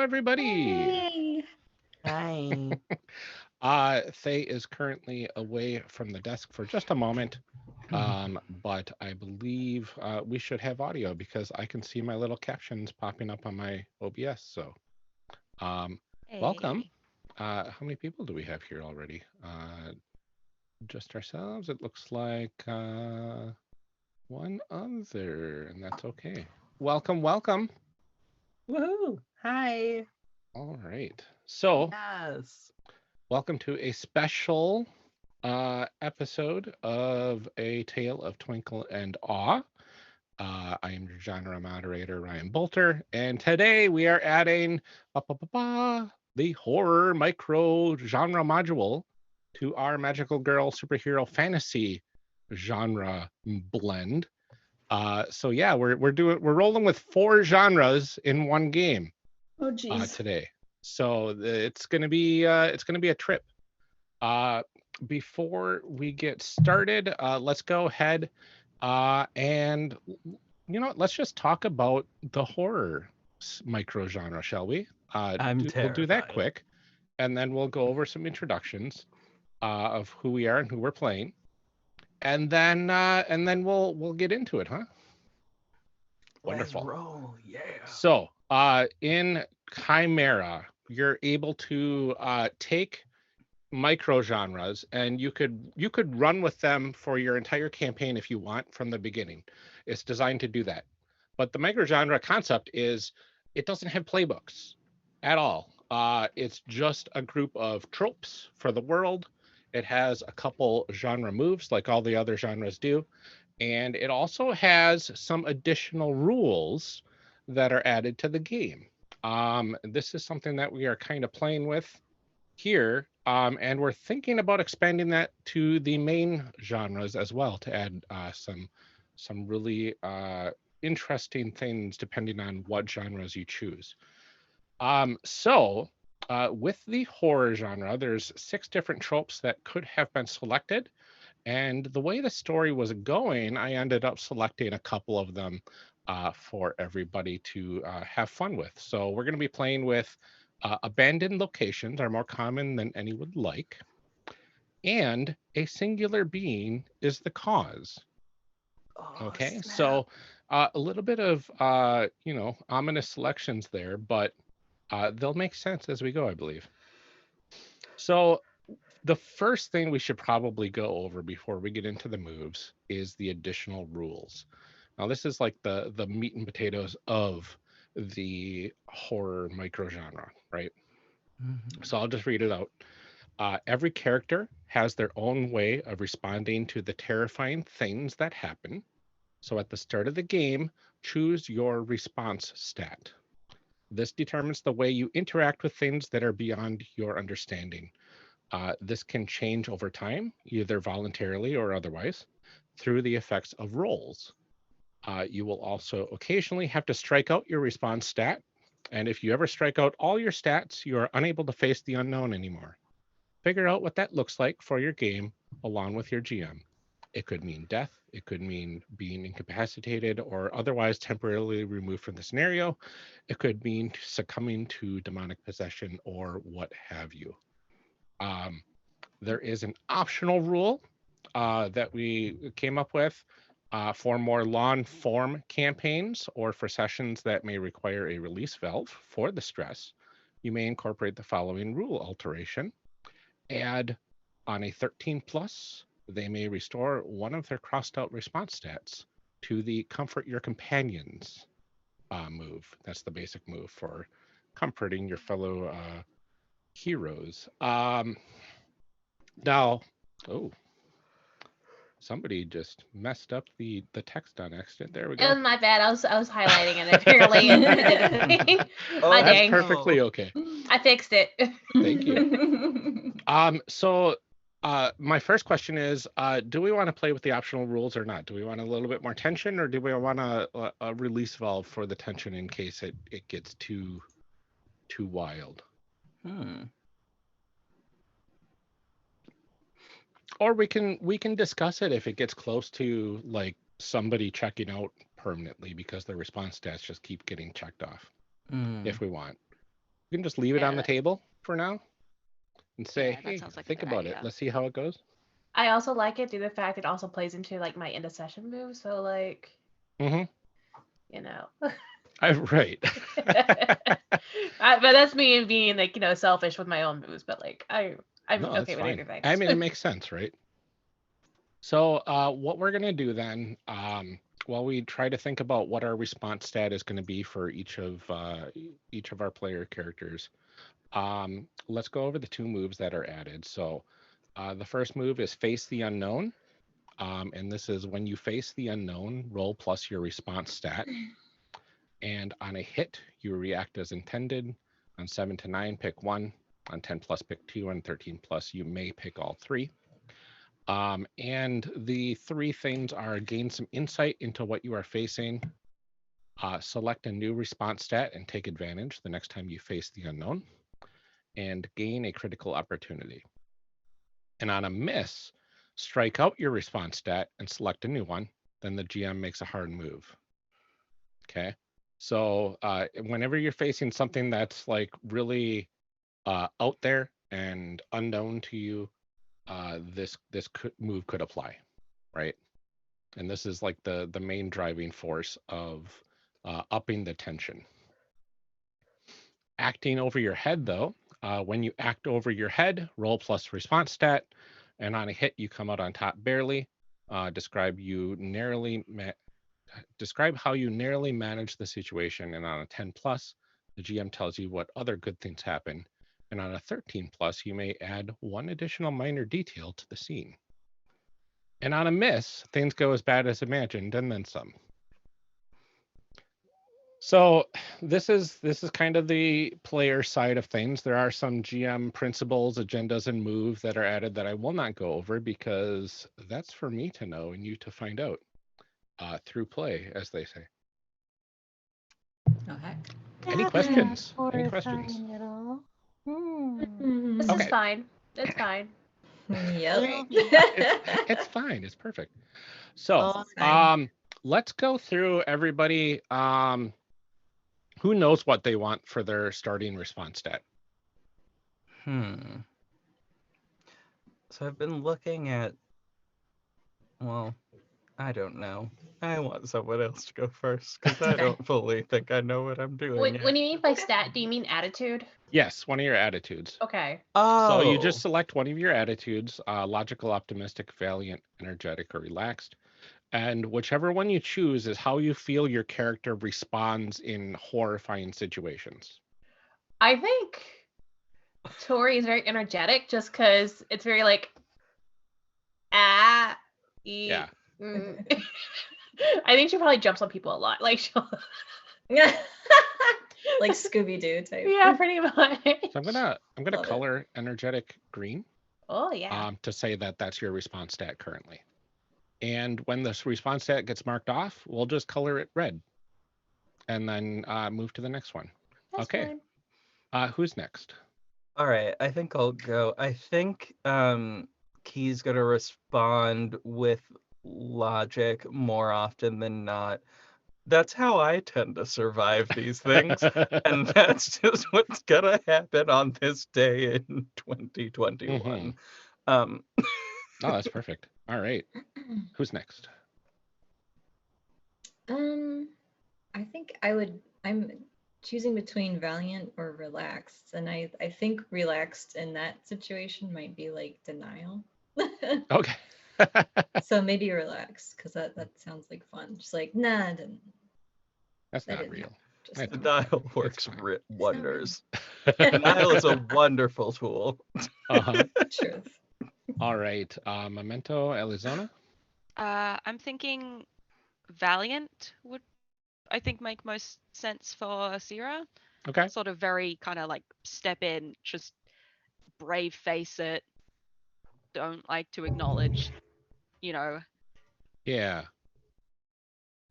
everybody. Hey. Hi. Thae is currently away from the desk for just a moment, but I believe we should have audio because I can see my little captions popping up on my OBS. So, um, welcome. Hey. How many people do we have here already? Just ourselves. It looks like one other, and that's okay. Welcome, welcome. Woohoo. Hi. All right. So, Yes. welcome to a special episode of A Tale of Twinkle and Awe. I am your genre moderator, Ryan Boelter, and today we are adding the horror micro genre module to our magical girl superhero fantasy genre blend. So yeah, we're rolling with 4 genres in one game Oh, geez. today. So it's gonna be a trip. Before we get started, let's go ahead and let's just talk about the horror micro genre, shall we? We'll do that terrified. quick, and then we'll go over some introductions of who we are and who we're playing, and then we'll get into it, huh? Let's Wonderful. roll. Yeah. So, in Chimera, you're able to take micro genres and you could run with them for your entire campaign if you want from the beginning. It's designed to do that. But the micro genre concept is it doesn't have playbooks at all. It's just a group of tropes for the world. It has a couple genre moves like all the other genres do. And it also has some additional rules that are added to the game. This is something that we are kind of playing with here, and we're thinking about expanding that to the main genres as well to add some really interesting things depending on what genres you choose. So with the horror genre, there's 6 different tropes that could have been selected. And the way the story was going, I ended up selecting a couple of them for everybody to have fun with. So we're going to be playing with abandoned locations are more common than any would like. And a singular being is the cause. Oh, Okay, snap. so a little bit of, ominous selections there, but they'll make sense as we go, I believe. So the first thing we should probably go over before we get into the moves is the additional rules. Now, this is like the meat and potatoes of the horror microgenre, right? So I'll just read it out. Every character has their own way of responding to the terrifying things that happen. So at the start of the game, choose your response stat. This determines the way you interact with things that are beyond your understanding. This can change over time, either voluntarily or otherwise, through the effects of rolls. You will also occasionally have to strike out your response stat. And if you ever strike out all your stats, you are unable to face the unknown anymore. Figure out what that looks like for your game along with your GM. It could mean death. It could mean being incapacitated or otherwise temporarily removed from the scenario. It could mean succumbing to demonic possession or what have you. There is an optional rule that we came up with for more long form campaigns or for sessions that may require a release valve for the stress. You may incorporate the following rule alteration. Add on a 13 plus, they may restore one of their crossed out response stats to the comfort your companions move. That's the basic move for comforting your fellow heroes. Now, oh, somebody just messed up the text on accident. There we It go. was my bad. I was highlighting it apparently. Oh, My That's dang. perfectly okay. I fixed it. Thank you. So my first question is, do we want to play with the optional rules or not? Do we want a little bit more tension, or do we want a release valve for the tension in case it gets too wild? Or we can discuss it if it gets close to like somebody checking out permanently because their response stats just keep getting checked off. If we want. We can just leave it on the Yeah. table for now and say, Yeah, that hey, sounds like a think good about it. idea. Let's see how it goes. I also like it due to the fact it also plays into like my end of session move. So like, Mm-hmm. you know. Right. But that's me being like, selfish with my own moves. But like, I'm No, okay that's with fine. either thing. I mean, it makes sense, right? So what we're going to do then, while we try to think about what our response stat is going to be for each of our player characters, let's go over the 2 moves that are added. So the first move is Face the Unknown. And this is when you face the unknown, roll plus your response stat. And on a hit, you react as intended. On 7 to 9, pick 1. On 10 plus, pick 2. On 13 plus, you may pick all 3. And the 3 things are gain some insight into what you are facing, select a new response stat and take advantage the next time you face the unknown, and gain a critical opportunity. And on a miss, strike out your response stat and select a new one. Then the GM makes a hard move. Okay. So whenever you're facing something that's like really out there and unknown to you, this move could apply, right? And this is like the main driving force of upping the tension. Acting over your head, though, when you act over your head, roll plus response stat, and on a hit you come out on top barely. Describe how you narrowly manage the situation, and on a 10 plus, the GM tells you what other good things happen, and on a 13 plus, you may add 1 additional minor detail to the scene. And on a miss, things go as bad as imagined, and then some. So this is kind of the player side of things. There are some GM principles, agendas, and moves that are added that I will not go over because that's for me to know and you to find out through play, as they say. Oh heck. Any questions? Any questions? This Okay. is fine. It's fine. Yep. It's fine. It's perfect. So It's fine. let's go through everybody. Who knows what they want for their starting response stat? So I've been looking at, well, I don't know. I want someone else to go first because I don't fully think I know what I'm doing. When yet. you mean by stat, do you mean attitude? Yes, one of your attitudes. Okay. So you just select one of your attitudes, logical, optimistic, valiant, energetic, or relaxed. And whichever one you choose is how you feel your character responds in horrifying situations. I think Tori is very energetic just because it's very like, Yeah. I think she probably jumps on people a lot. Like she'll Like Scooby-Doo type. Yeah, pretty much. So I'm gonna Love it. color energetic green. Oh yeah. To say that that's your response stat currently. And when this response stat gets marked off, we'll just color it red. And then move to the next one. That's Okay. fine. Who's next? All right, I think I'll go. I think Key's gonna respond with logic more often than not. That's how I tend to survive these things, and that's just what's gonna happen on this day in 2021. Oh, that's perfect. All right. Who's next? I think I'm choosing between valiant or relaxed, and I think relaxed in that situation might be like denial. Okay. So maybe relaxed, because that sounds like fun. Just like, nah, I didn't. That's I not didn't real. know. Just That's kidding. Denial works fine. wonders. Denial is a wonderful tool. Uh-huh. Truth. All right. Memento, Alyzona? I'm thinking Valiant would, I think, make most sense for Sierra. Okay. Sort of very kind of like step in, just brave face it, don't like to acknowledge, Yeah.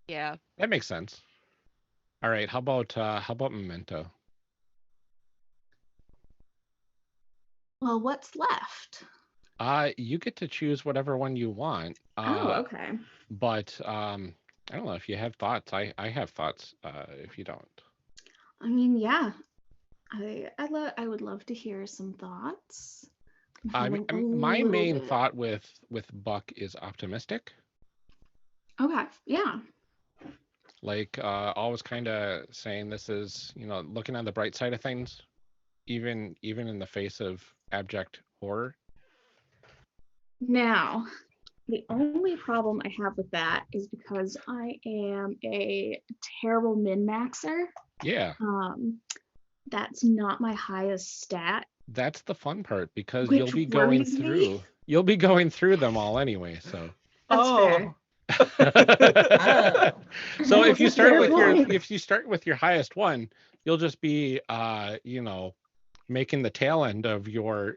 Yeah. That makes sense. All right. How about Memento? Well, what's left? You get to choose whatever one you want. Okay. But I don't know if you have thoughts. I have thoughts if you don't. I mean, yeah. I would love to hear some thoughts. I I'm mean, having a my little main bit- thought with Buck is optimistic. Okay, yeah. Like always kind of saying this is, looking on the bright side of things, even in the face of abject horror. Now, the only problem I have with that is because I am a terrible min-maxer. Yeah, That's not my highest stat. that's the fun part because Which you'll be going worries me. through them all anyway. So That's fair. Oh. so if you That's start fair with your point. highest one, you'll just be making the tail end of your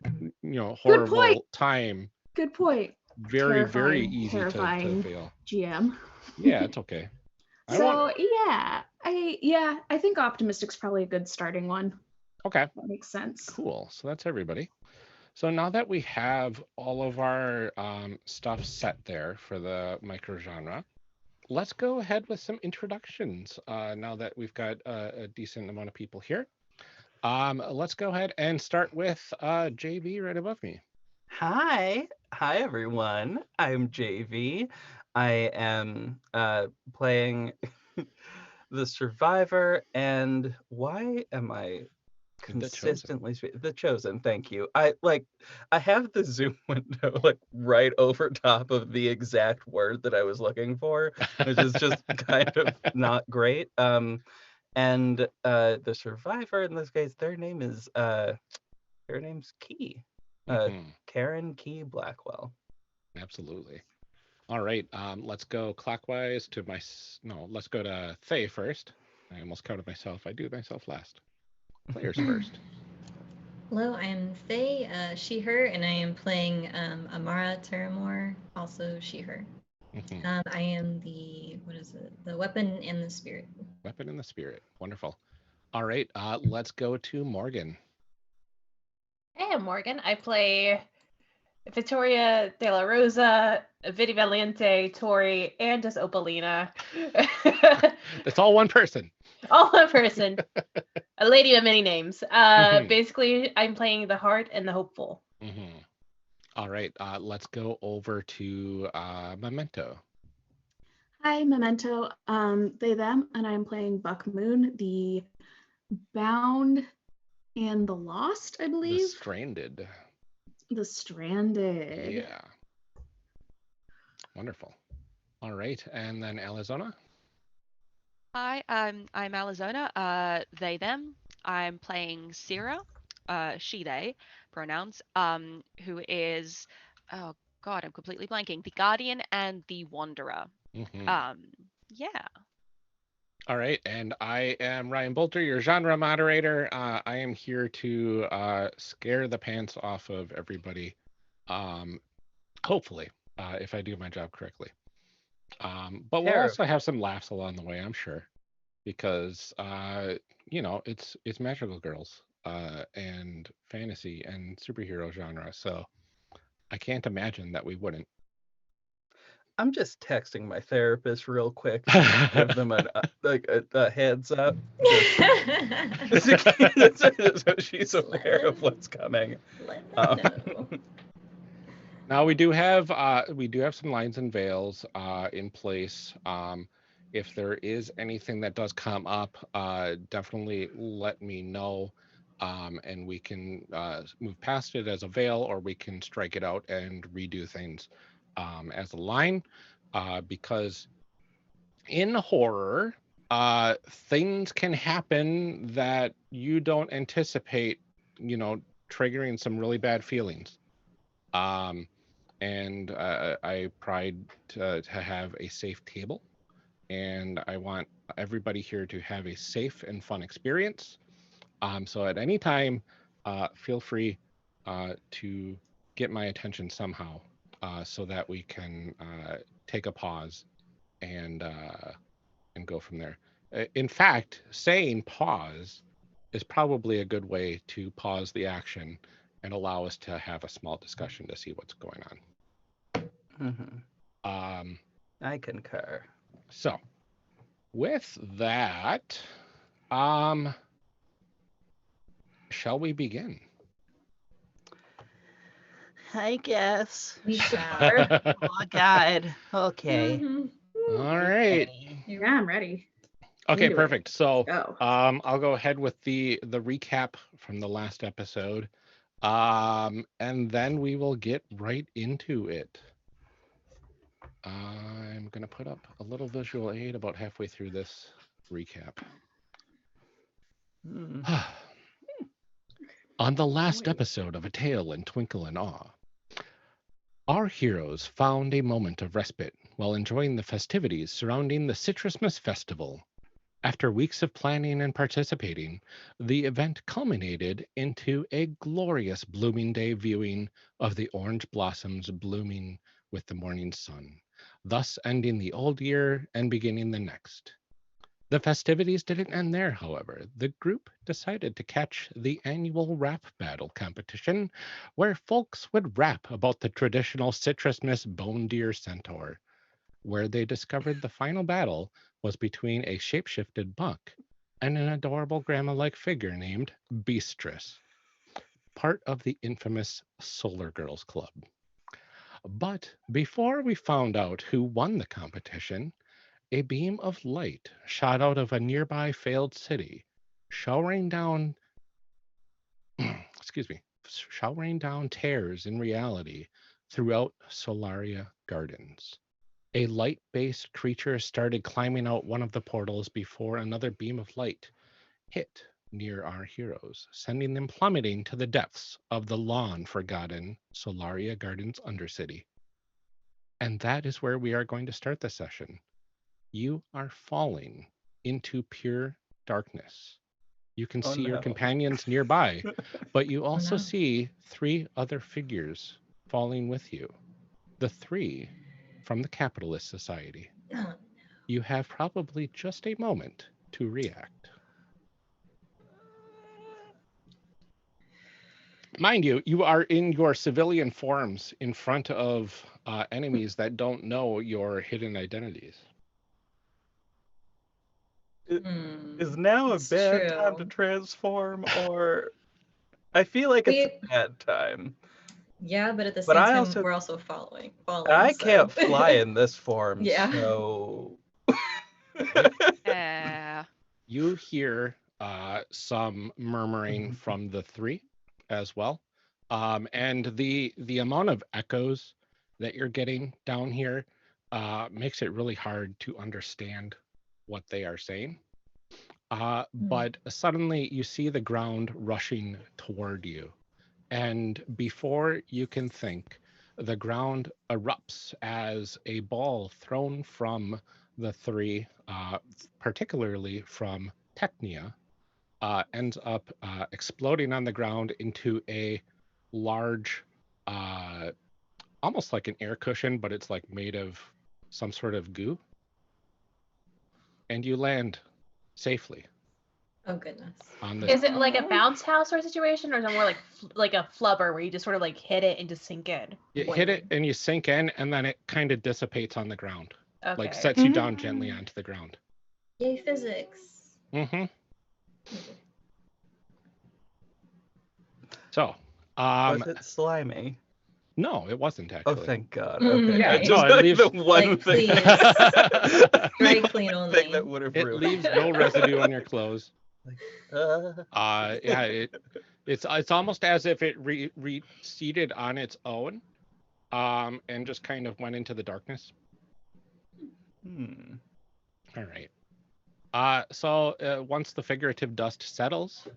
horrible point. time Good point. very very easy to terrifying fail. GM. Yeah, it's okay. So I think optimistic's probably a good starting one. Okay, That makes sense. cool. So that's everybody. So now that we have all of our stuff set there for the microgenre, let's go ahead with some introductions. Now that we've got a decent amount of people here, let's go ahead and start with JV right above me. Hi everyone. I'm JV. I am playing the survivor, and why am I consistently the chosen? Thank you. I have the zoom window like right over top of the exact word that I was looking for, which is just kind of not great. And the survivor in this case, their name's Key. Karen Key Blackwell. Absolutely. All right. Let's go clockwise to let's go to Thae first. I almost counted myself. I do myself last. Players first. Hello, I'm Thae, she, her, and I am playing Amara Terramore, also she, her. I am the weapon and the spirit. Weapon and the spirit. Wonderful. All right. Let's go to Morgan. Hey, I'm Morgan. I play Vittoria De La Rosa, Vidi Valiente, Tori, and just Opalina. That's all one person. All one person. A lady of many names. Basically, I'm playing the heart and the hopeful. All right. Let's go over to Memento. Hi, Memento. They, them, and I'm playing Buck Moon, the bound and the lost, I believe. The stranded. The stranded. Yeah. Wonderful. All right. And then Alyzona. Hi, I'm Alyzona. They, them. I'm playing Sierra, she, they pronouns, who is, oh God, I'm completely blanking, the Guardian and the Wanderer. Yeah. All right. And I am Ryan Boelter, your genre moderator. I am here to scare the pants off of everybody. Hopefully, if I do my job correctly. But we'll also have some laughs along the way, I'm sure, because it's magical girls and fantasy and superhero genre, so I can't imagine that we wouldn't. I'm just texting my therapist real quick to give them a heads up, so she's aware of what's coming. Now we do have some lines and veils in place. If there is anything that does come up, definitely let me know, and we can move past it as a veil, or we can strike it out and redo things as a line, because in horror, things can happen that you don't anticipate, triggering some really bad feelings. And I pride to have a safe table, and I want everybody here to have a safe and fun experience. So at any time, feel free to get my attention somehow, so that we can take a pause and go from there. In fact, saying pause is probably a good way to pause the action and allow us to have a small discussion to see what's going on. I concur. So, with that, shall we begin? I guess. We shall. Oh God. Okay. Mhm. All right. Yeah, I'm ready. Okay, Into it. perfect. So, Go. I'll go ahead with the recap from the last episode, and then we will get right into it. I'm gonna put up a little visual aid about halfway through this recap. Hmm. On the last episode of A Tale in Twinkle and Awe, our heroes found a moment of respite while enjoying the festivities surrounding the Citrusmas Festival. After weeks of planning and participating, the event culminated into a glorious blooming day viewing of the orange blossoms blooming with the morning sun, thus ending the old year and beginning the next. The festivities didn't end there, however. The group decided to catch the annual rap battle competition, where folks would rap about the traditional Citrusmas bone deer centaur, where they discovered the final battle was between a shapeshifted buck and an adorable grandma-like figure named Beastress, part of the infamous Solar Girls Club. But before we found out who won the competition, a beam of light shot out of a nearby failed city, showering down showering down tears in reality throughout Solaria Gardens. A light-based creature started climbing out one of the portals before another beam of light hit near our heroes, sending them plummeting to the depths of the long-forgotten Solaria Gardens Undercity. And that is where we are going to start the session. You are falling into pure darkness. You can see your companions nearby, but you also see 3 other figures falling with you. The 3 from the Capitalist Society. Oh, You have probably just a moment to react. Mind you, you are in your civilian forms in front of enemies that don't know your hidden identities. Is now a It's bad time to true. transform, or I feel like it's a bad time. Yeah, but at the But same I time, also- we're also falling. I So. can't fly in this form, Yeah. so You hear some murmuring from the 3 as well. And the amount of echoes that you're getting down here makes it really hard to understand what they are saying. But suddenly you see the ground rushing toward you. And before you can think, the ground erupts as a ball thrown from the 3, particularly from Technia, ends up exploding on the ground into a large, almost like an air cushion, but it's like made of some sort of goo. And you land safely. Oh goodness. Is it like a bounce house sort of situation, or is it more like a flubber where you just sort of like hit it and just sink in? You hit it and you sink in, and then it kind of dissipates on the ground. Okay. Like sets you down gently onto the ground. Yay, physics. Mm-hmm. So, was it slimy? No, it wasn't actually. Oh, thank God. Okay. Yeah, Just no, it leaves the one like, thing. Very clean only. Thing that would have It ruined leaves no residue on your clothes. Like, Yeah, it's almost as if it receded on its own, and just kind of went into the darkness. All right. So once the figurative dust settles,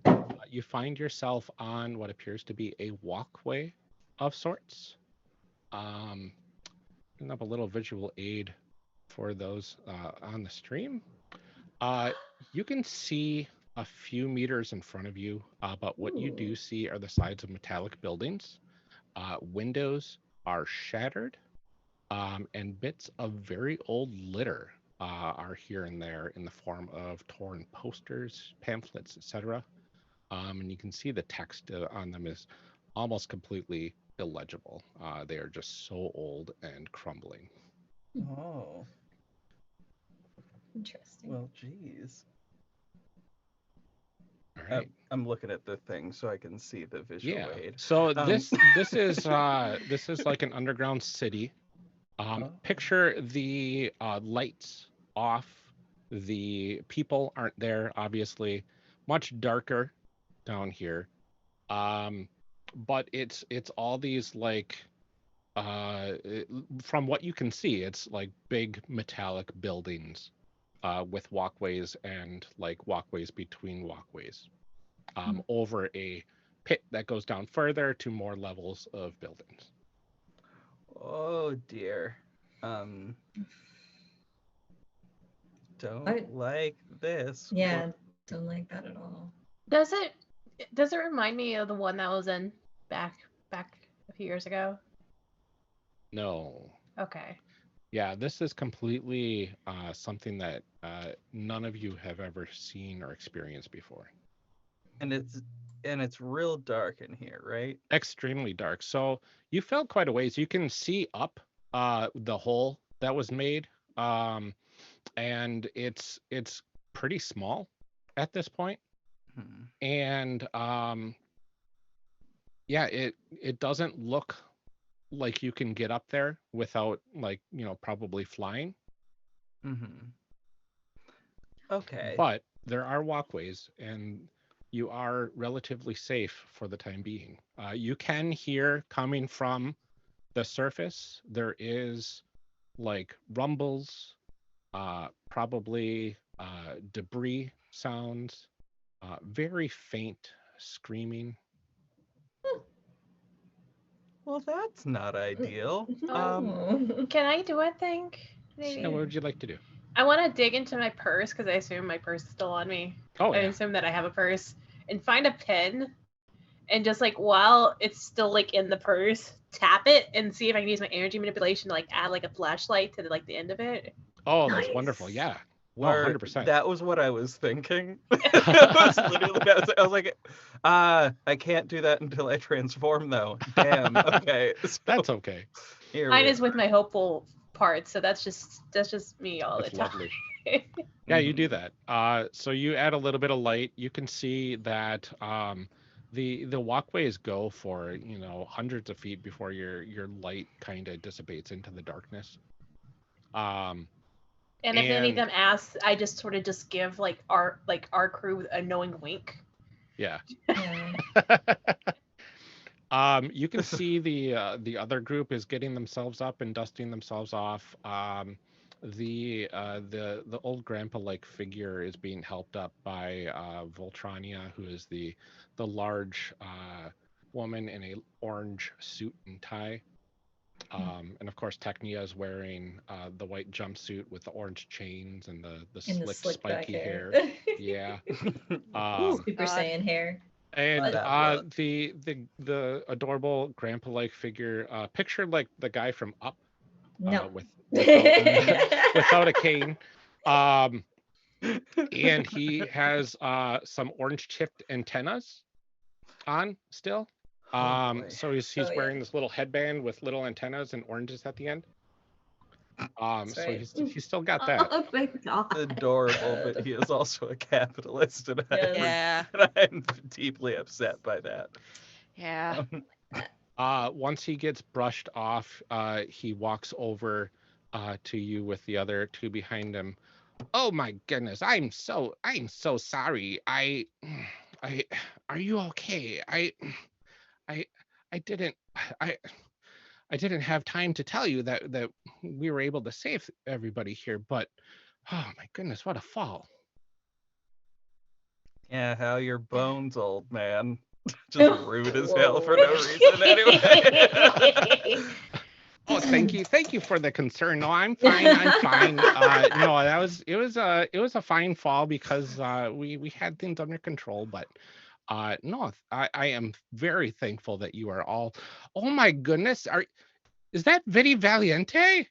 you find yourself on what appears to be a walkway of sorts. Bring up a little visual aid for those on the stream. You can see a few meters in front of you, but what you do see are the sides of metallic buildings. Windows are shattered, and bits of very old litter are here and there in the form of torn posters, pamphlets, etc. And you can see the text on them is almost completely illegible. They are just so old and crumbling. oh, Interesting. well, geez. All right. I'm looking at the thing so I can see the visual Yeah. aid. So Um, this is like an underground city. Picture the lights off. The people aren't there, obviously. Much darker down here. But it's all these like from what you can see, it's like big metallic buildings with walkways and like walkways between walkways over a pit that goes down further to more levels of buildings. Oh dear. Don't I- like this. Yeah, don't like that at all. Does it remind me of the one that was in back a few years ago? No. Okay. Yeah, this is completely something that none of you have ever seen or experienced before. And it's real dark in here, right? Extremely dark. So you fell quite a ways. You can see up the hole that was made, and it's pretty small at this point. And yeah, it doesn't look like you can get up there without like probably flying. Okay. But there are walkways, and you are relatively safe for the time being. You can hear coming from the surface, there is like rumbles, probably debris sounds, very faint screaming. Well, that's not ideal. Oh. Can I do a thing? Maybe. Yeah, what would you like to do? I want to dig into my purse because I assume my purse is still on me. Oh, I yeah. assume that I have a purse and find a pin and just like while it's still like in the purse, tap it and see if I can use my energy manipulation to like add like a flashlight to like the end of it. Oh, that's Nice. wonderful. Yeah. Word, 100%. That was what I was thinking. It was literally, I was like, I can't do that until I transform, though. Damn. Okay. So That's okay. here Mine we is with my hopeful part, so that's just me all That's the time. lovely. Yeah, you do that. So you add a little bit of light. You can see that the walkways go for hundreds of feet before your light kind of dissipates into the darkness. And if any of them ask, I just sort of just give like our crew a knowing wink. Yeah. Yeah. You can see the other group is getting themselves up and dusting themselves off. The old grandpa like figure is being helped up by Voltrania, who is the large woman in a orange suit and tie. And of course Technia is wearing the white jumpsuit with the orange chains and the And the slick slick back spiky hair. Yeah. Super God. Saiyan hair. And that look. the adorable grandpa like figure, picture like the guy from Up, No. without a cane. And he has some orange tipped antennas on still. boy. So he's Oh, yeah. wearing this little headband with little antennas and oranges at the end. That's So right. he's still got that. Oh my god. Adorable, but he is also a capitalist, and Yes. Yeah. I'm deeply upset by that. Yeah. Once he gets brushed off, he walks over to you with the other two behind him. Oh my goodness, I'm so sorry. I are you okay? I didn't have time to tell you that we were able to save everybody here, but oh my goodness, what a fall. Yeah, how your bones, old man. Just rude as hell for no reason anyway. Oh, thank you for the concern. No, I'm fine. No, it was a fine fall because we had things under control, but no, I am very thankful that you are all. Oh my goodness, is that Vidi Valiente?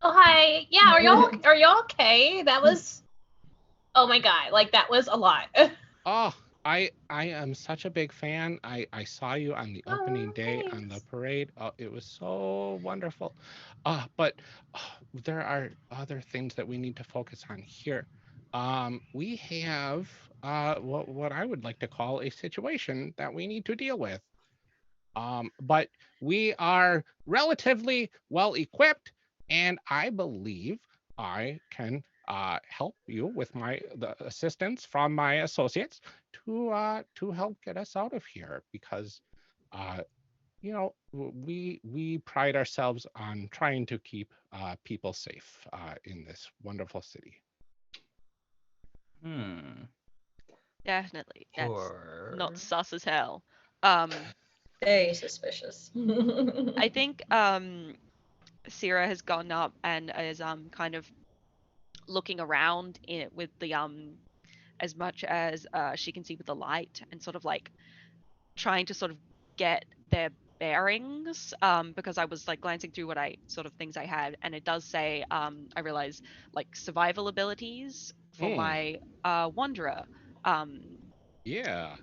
Oh hi, yeah. Are y'all okay? That was, oh my god, like that was a lot. Oh, I am such a big fan. I saw you on the opening day on the thanks. parade. Oh, it was so wonderful. But there are other things that we need to focus on here. we have what I would like to call a situation that we need to deal with. But we are relatively well equipped, and I believe I can help you with the assistance from my associates to help get us out of here because uh, we pride ourselves on trying to keep people safe in this wonderful city. Definitely. That's Or not sus as hell. Um, Very suspicious. I think Sierra has gotten up and is kind of looking around with the as much as she can see with the light and sort of like trying to sort of get their bearings because I was like glancing through what I sort of things I had, and it does say I realize like survival abilities for my wanderer Yeah.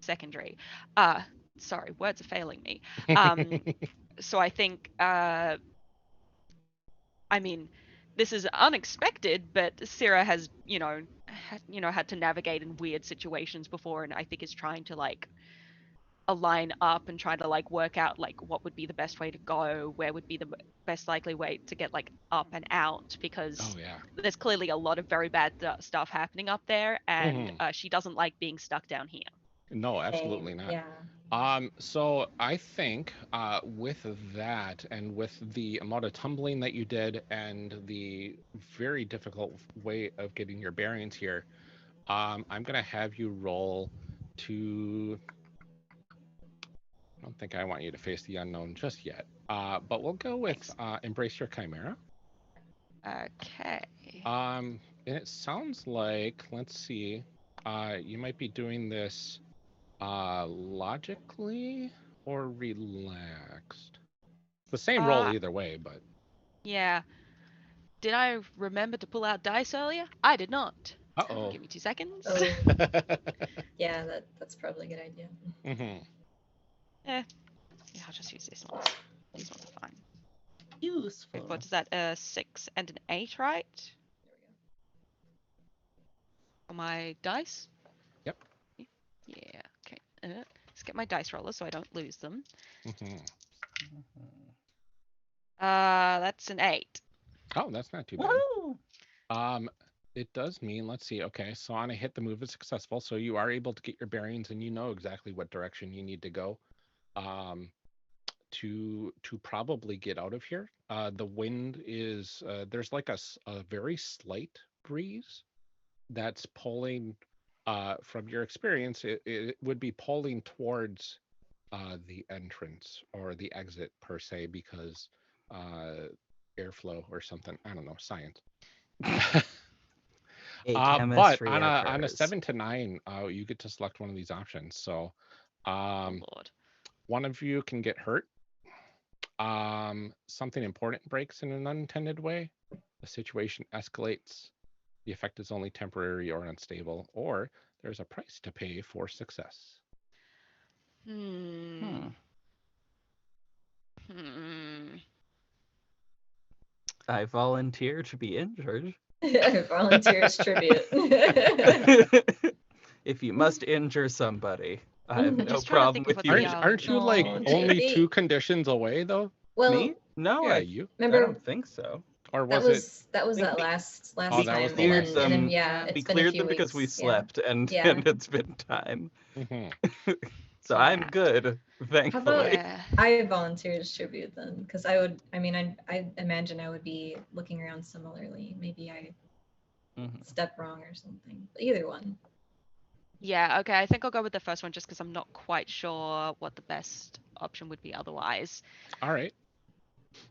secondary. Sorry, words are failing me. So I think I mean, this is unexpected, but Sarah has, had to navigate in weird situations before, and I think is trying to like align up and try to like work out like what would be the best way to go, where would be the best likely way to get like up and out, because Oh yeah. there's clearly a lot of very bad stuff happening up there, and Mhm. she doesn't like being stuck down here. No, absolutely Same, not. yeah. So I think with that and with the amount of tumbling that you did and the very difficult way of getting your bearings here, I'm gonna have you roll to. I don't think I want you to face the unknown just yet. But we'll go with Thanks. embrace your chimera. Okay. And it sounds like, let's see, you might be doing this logically or relaxed. The same roll Uh, either way, but yeah. Did I remember to pull out dice earlier? I did not. uh-oh. Give me 2 seconds. Oh, yeah, that's probably a good idea. Mhm. Yeah, I'll just use this one. These ones are fine. Useful. Wait, what is that? 6 and an 8, right? For my dice? Yep. Yeah, okay. Let's get my dice roller so I don't lose them. Mhm. That's an 8. Oh, that's not too bad. Woo! It does mean, let's see, okay, so on a hit, the move is successful, so you are able to get your bearings and you know exactly what direction you need to go to probably get out of here. The wind is there's like a very slight breeze that's pulling from your experience, it would be pulling towards the entrance or the exit per se because airflow or something. I don't know, science. a But chemistry on a occurs. 7 to 9, you get to select one of these options. So Oh, Lord. one of you can get hurt. Something important breaks in an unintended way. The situation escalates. The effect is only temporary or unstable, or there's a price to pay for success. Hmm. I volunteer to be injured. Volunteers tribute. If you must injure somebody, I have I'm no just trying to problem think of with what you. the, Aren't you like No, only they- 2 conditions away though? Well, Me? No, Yeah, I you. remember don't think so. Or that was it? was think that we- last Oh, that time, was the and last then them- yeah, we it's We been a cleared few them because we weeks, yeah. slept, and, Yeah. and it's been time. Mhm. So I'm Yeah. good, thankfully. yeah. I volunteer to tribute then, because I imagine I would be looking around similarly. Maybe I Mhm. step wrong or something. But either one. Yeah, okay, I think I'll go with the first one just because I'm not quite sure what the best option would be otherwise. All right.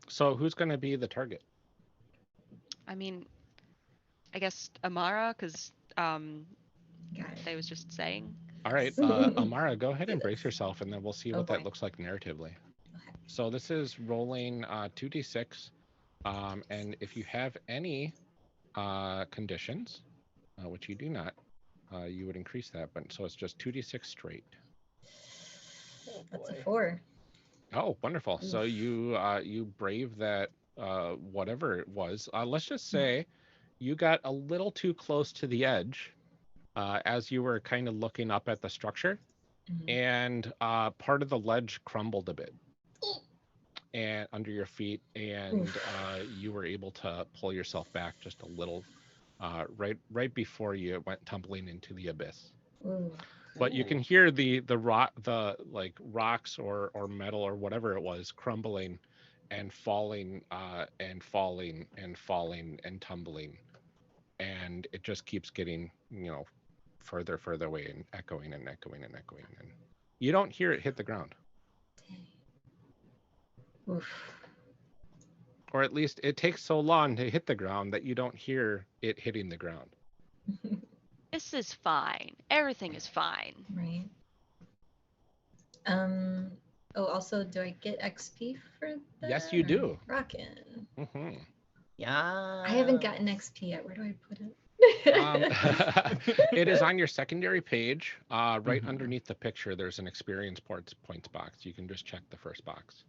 So who's going to be the target? I mean, I guess Amara, because Got it. they was just saying. All right, Amara, go ahead and brace yourself, and then we'll see Oh, what that boy. looks like narratively. Okay. So this is rolling 2d6, and if you have any conditions, which you do not, you would increase that. But so it's just 2d6 straight. That's a 4. Oh, wonderful! So Oof. you brave that whatever it was. Let's just say you got a little too close to the edge as you were kind of looking up at the structure, and part of the ledge crumbled a bit and under your feet, and you were able to pull yourself back just a little right before you went tumbling into the abyss. Ooh. But you can hear the like rocks or metal or whatever it was crumbling and falling and falling and falling and tumbling, and it just keeps getting further away and echoing and echoing and echoing, and you don't hear it hit the ground. Oof. Or at least it takes so long to hit the ground that you don't hear it hitting the ground. This is fine. Everything is fine. Right. Oh, also, do I get XP for that? Yes, you do. Rockin'. Mm-hmm. Yeah. I haven't gotten XP yet. Where do I put it? It is on your secondary page, right underneath the picture. There's an experience points box. You can just check the first box.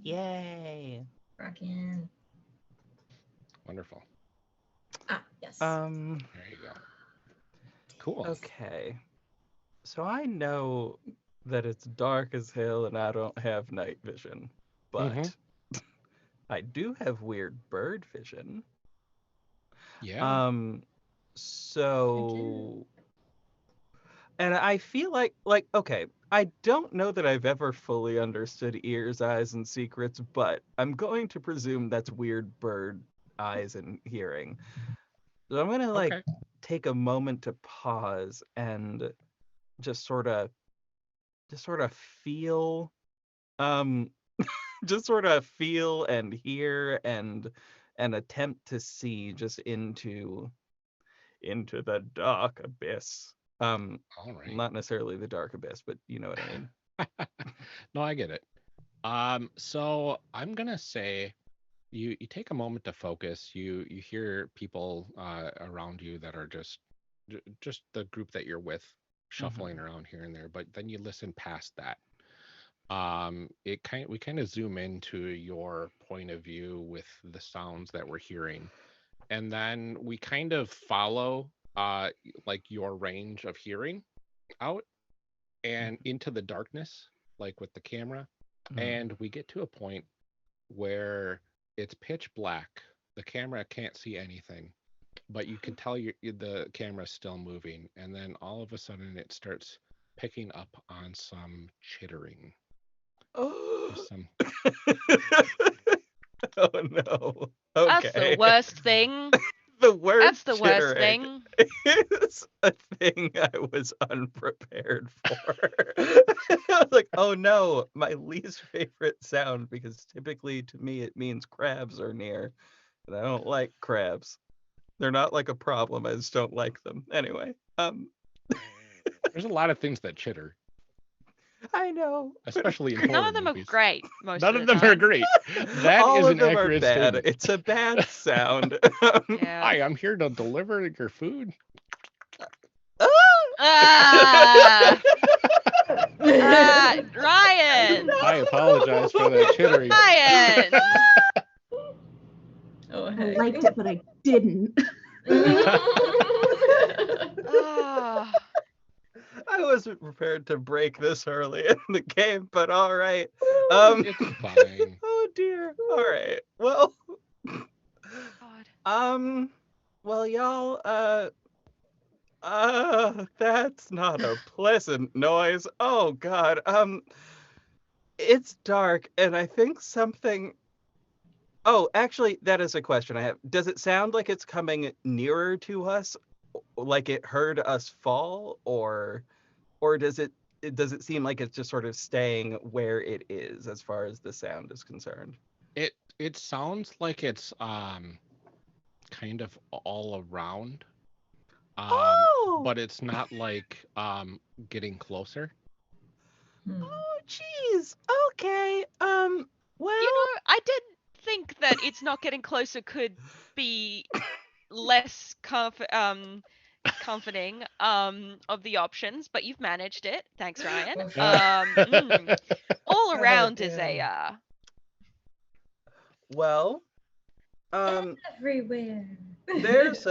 Yay. Rockin'. Wonderful. Ah, yes. There you go. Cool. Okay. So I know that it's dark as hell and I don't have night vision, but I do have weird bird vision. Yeah. So and I feel like okay, I don't know that I've ever fully understood ears, eyes, and secrets, but I'm going to presume that's weird bird eyes and hearing. So I'm gonna take a moment to pause and just sort of feel just sort of feel and hear and attempt to see just into the dark abyss. All right. Not necessarily the dark abyss, but you know what I mean. No, I get it. So I'm gonna say you take a moment to focus. You hear people around you that are just the group that you're with shuffling around here and there, but then you listen past that. We kind of zoom into your point of view with the sounds that we're hearing, and then we kind of follow like your range of hearing out and into the darkness, like with the camera, and we get to a point where it's pitch black. The camera can't see anything, but you can tell the camera's still moving, and then all of a sudden it starts picking up on some chittering. Some... Oh no. Okay. That's the worst thing. The word That's the worst chittering thing. is a thing I was unprepared for. I was like, oh no, my least favorite sound, because typically to me it means crabs are near. And I don't like crabs. They're not like a problem, I just don't like them. Anyway, There's a lot of things that chitter, I know. especially in None horror of them movies. are great. None of of the them are time. great. That All is of an them are accurate bad. statement. It's a bad sound. Yeah. Hi, I'm here to deliver your food. Ah! Ryan! I apologize for that chittering. Ryan! Oh, I heck. liked it, but I didn't. Ah. I wasn't prepared to break this early in the game, but all right. It's fine. Oh dear. All right. Well. God. Well, y'all. That's not a pleasant noise. Oh God. It's dark, and I think something. Oh, actually, that is a question I have. Does it sound like it's coming nearer to us, like it heard us fall, or does it seem like it's just sort of staying where it is as far as the sound is concerned? It sounds like it's kind of all around. But it's not like getting closer. Oh, jeez. Okay. Well. I did think that it's not getting closer could be less comforting of the options, but you've managed it. Thanks, Ryan. All around is a Well, Everywhere. there's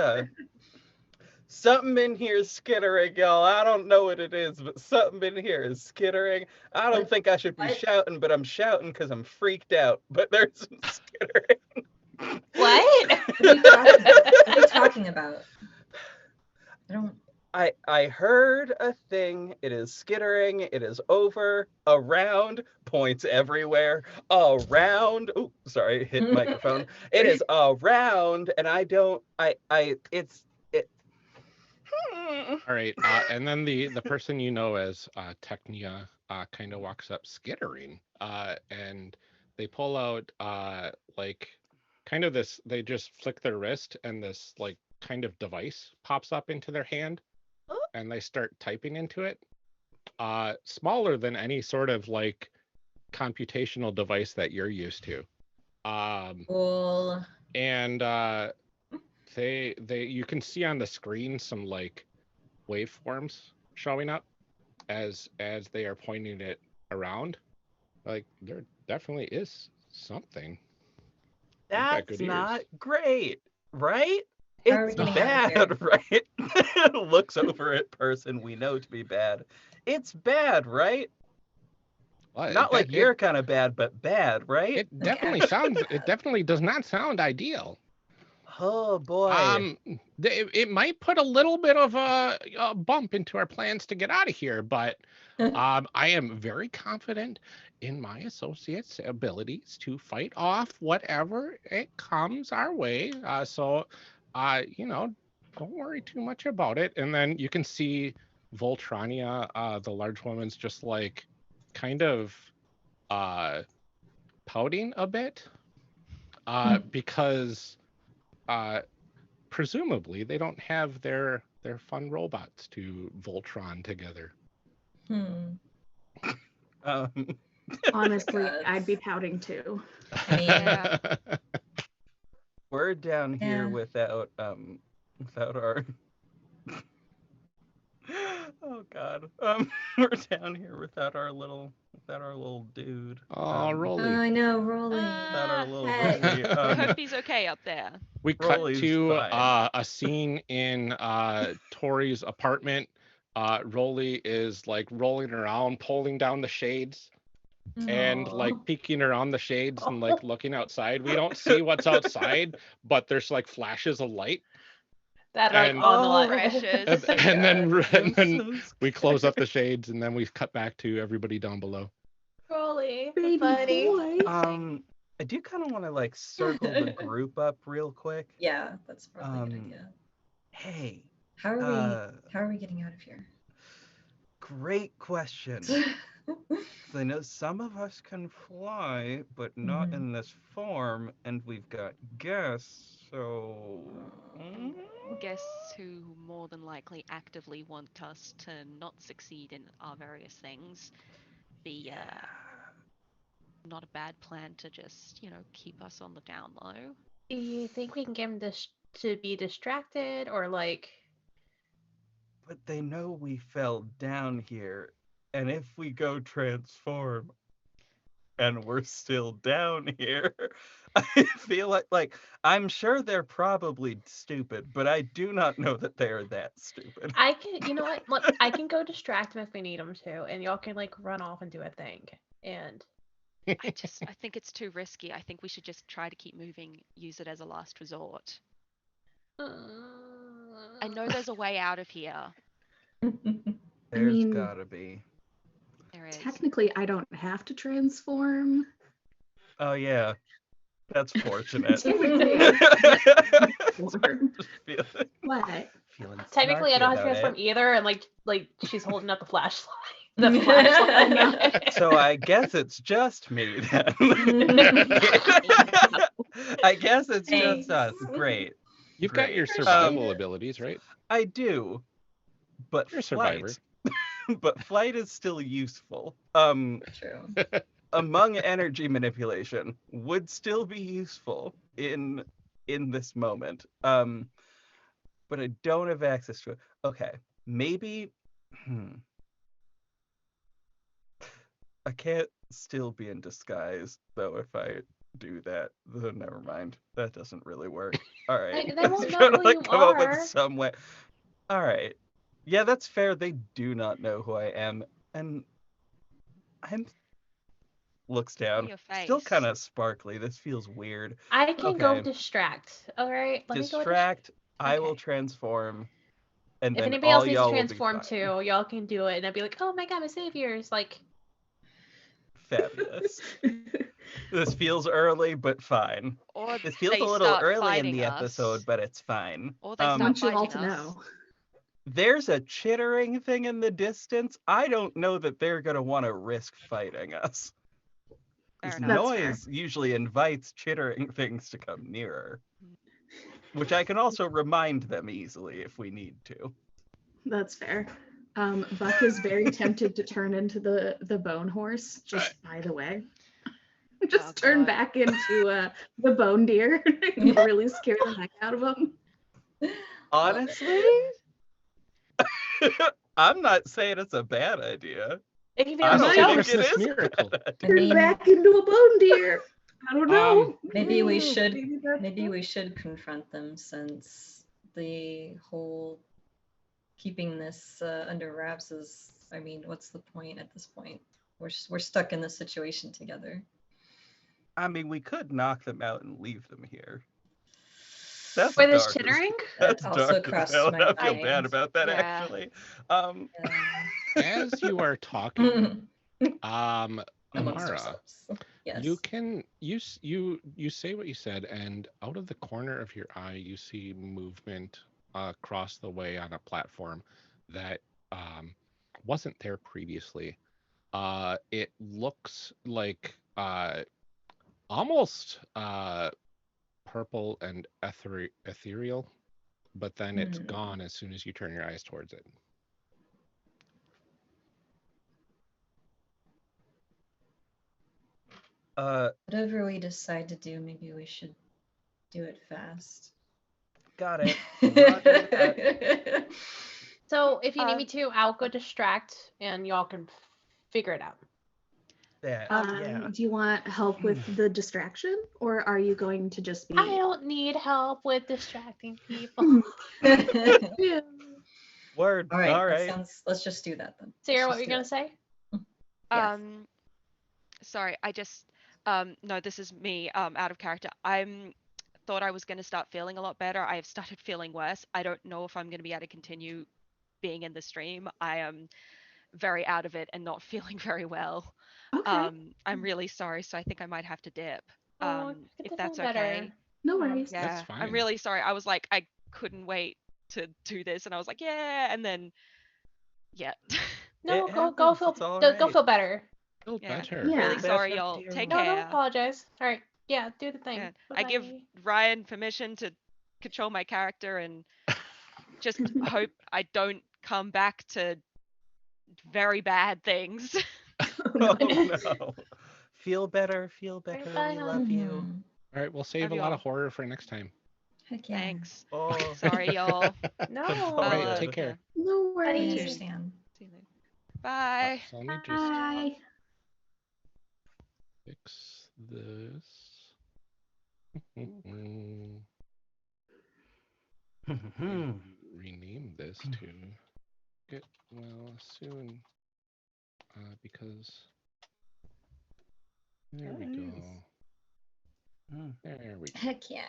something in here is skittering, y'all. I don't know what it is, but something in here is skittering. I don't think I should be What? shouting, but I'm shouting because I'm freaked out. But there's some skittering. What? What are you talking about? I don't. I heard a thing. It is skittering. It is over, around, points everywhere, around. Oh, sorry, hit microphone. It is around, and I don't. It's it. All right, and then the person you know as Technia kind of walks up skittering, and they pull out like kind of this. They just flick their wrist, and this like kind of device pops up into their hand, and they start typing into it. Smaller than any sort of like computational device that you're used to. Cool. And they you can see on the screen some like waveforms showing up as they are pointing it around. Like there definitely is something. You've got That's good not ears. great, right? How are we It's getting out of bad, right? Looks over at person we know to be bad. It's bad, right? Well, Not like you're kind of bad, but bad, right? It definitely sounds. It definitely does not sound ideal. Oh boy. It might put a little bit of a bump into our plans to get out of here, but I am very confident in my associates' abilities to fight off whatever it comes our way. So, you know, don't worry too much about it. And then you can see Voltrania, the large woman's just like kind of pouting a bit because presumably they don't have their fun robots to Voltron together. Honestly, Yes. I'd be pouting too. I mean, Yeah. We're down here Yeah. without our oh god. We're down here without our little dude. Oh, Rolly. I know, Rolly. Without our little Hey. Rolly. I hope he's okay up there. We cut Rolly's to fine. a scene in Tori's apartment. Rolly is like rolling around, pulling down the shades, and like Aw. peeking around the shades and like looking outside. We don't see what's outside, but there's like flashes of light. That are like And- on the Oh, light. Precious. And then So we close up the shades, and then we cut back to everybody down below. Rolly, Baby buddy. boy. I do kind of want to like circle the group up real quick. Yeah, that's probably a good idea. Hey, How are we getting out of here? great question. I know some of us can fly, but not Mhm. in this form, and we've got guests, so Guests who more than likely actively want us to not succeed in our various things. Be not a bad plan to just, keep us on the down low. Do you think we can get him to be distracted or like? but they know we fell down here, and if we go transform and we're still down here, I feel like I'm sure they're probably stupid, but I do not know that they're that stupid. I can, you know what? Look, I can go distract him if we need him to, and y'all can like run off and do a thing. And I think it's too risky. I think we should just try to keep moving, use it as a last resort. I know there's a way out of here. There's mean, gotta be. There is. Technically, I don't have to transform. Oh yeah, that's fortunate. Transform. Feel- What? feeling technically, I snarky don't have to about transform it. either. And like she's holding up the flashlight. The flashlight. So I guess it's just me then. I guess it's just us. Great. You've got Great. your survival abilities, right? I do, but You're a survivor. but flight is still useful. True. Among energy manipulation would still be useful in this moment. But I don't have access to it. Okay, maybe. I can't still be in disguise though if I do that. Never mind. That doesn't really work. All right. They won't Let's know try to, who like, you come up are. with some way. All right. Yeah, that's fair. They do not know who I am, and I'm looks down. Your Still face. kind of sparkly. This feels weird. I can go Okay. distract. All right, let me go Distract. I will Okay. transform, and If then anybody all else needs to y'all will be transform fine. too, y'all can do it, and I'd be like, "Oh my god, my saviors!" Like, Fabulous. This feels early, but fine. Or This feels they a little start early in fighting the us. episode, but it's fine. Or they I start want you all fighting to us. know. There's a chittering thing in the distance. I don't know that they're going to want to risk fighting us. Fair This enough. That's fair. noise usually invites chittering things to come nearer, which I can also remind them easily if we need to. That's fair. Buck is very tempted to turn into the bone horse, just by the way. Just Oh, turn God. back into the bone deer and really scare the heck out of him. Honestly, I'm not saying it's a bad idea. it can be I like don't Might think stealth. it Christmas is. miracle. I Turn mean, back into a bone deer. I don't know. maybe we should that's maybe it. we should confront them, since the whole keeping this under wraps is, I mean, what's the point at this point? We're stuck in this situation together. I mean, we could knock them out and leave them here. That's For this dark as- chittering? That's That also dark as crossed hell. my I feel bad mind. about that, Yeah. actually. As you are talking, Amongst Amara, ourselves. Yes. you can you say what you said, and out of the corner of your eye, you see movement across the way on a platform that wasn't there previously. It looks like almost purple and ethereal, but then it's gone as soon as you turn your eyes towards it. Whatever we decide to do, maybe we should do it fast. Got it. Roger that. So if you need me Um, to, I'll go distract, and y'all can figure it out. Yeah. Do you want help with the distraction, or are you going to just be? I don't need help with distracting people. Yeah. Word. All right. All that right. sounds. Let's just do that then. Sarah, what Let's were you just gonna do say? Yes. Sorry, I just no, this is me out of character. Thought I was going to start feeling a lot better. I have started feeling worse. I don't know if I'm going to be able to continue being in the stream. I am very out of it and not feeling very well. Okay. I'm really sorry, so I think I might have to dip. Oh, If get that's to feel better. okay. No worries. Yeah, That's fine. I'm really sorry. I was like, I couldn't wait to do this, and I was like, yeah, and then, yeah. No, It go happens, feel it's all go right. feel better. Feel Yeah. better. Yeah. Really Feel sorry, better, y'all. dear Take No, one. don't care. apologize. All right, yeah, do the thing. Yeah. I give Bye-bye. Ryan permission to control my character and just hope I don't come back to very bad things. Oh no. Feel better. Feel better. Bye, We hon. love you. Mhm. All right, we'll save Love a you lot all. of horror for next time. Heck yeah. Thanks. Oh. Sorry, y'all. No. All right, Good. take care. No I worries. understand. See you later. Bye. So let me just Bye. fix this. Rename this to get well soon, because there we go. Mm. There we go. Heck yeah.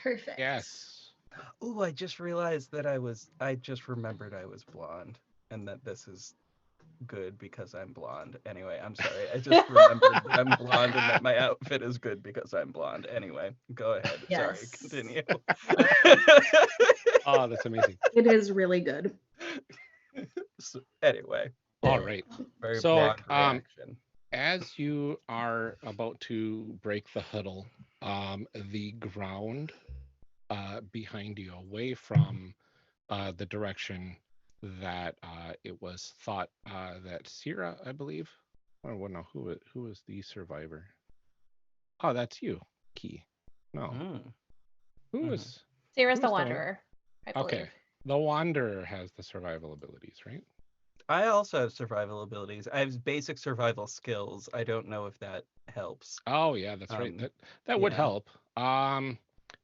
Perfect. Yes. Oh, I just realized that I just remembered I was blonde, and that this is good because I'm blonde. Anyway, I'm sorry. I just remembered that I'm blonde and that my outfit is good because I'm blonde. Anyway, go ahead. Sorry, Yes. continue. Oh, that's amazing. It is really good. So, anyway, All right. very So, blonde reaction. As you are about to break the huddle, the ground behind you, away from the direction that it was thought that Sierra, I believe, or well, no, who was the survivor? Oh, that's you, Key. No, who Mhm. was? Sarah's Who's the the one? Wanderer, I believe. Okay, the Wanderer has the survival abilities, right? I also have survival abilities. I have basic survival skills. I don't know if that helps. Oh yeah, that's right. Um, That would yeah. help.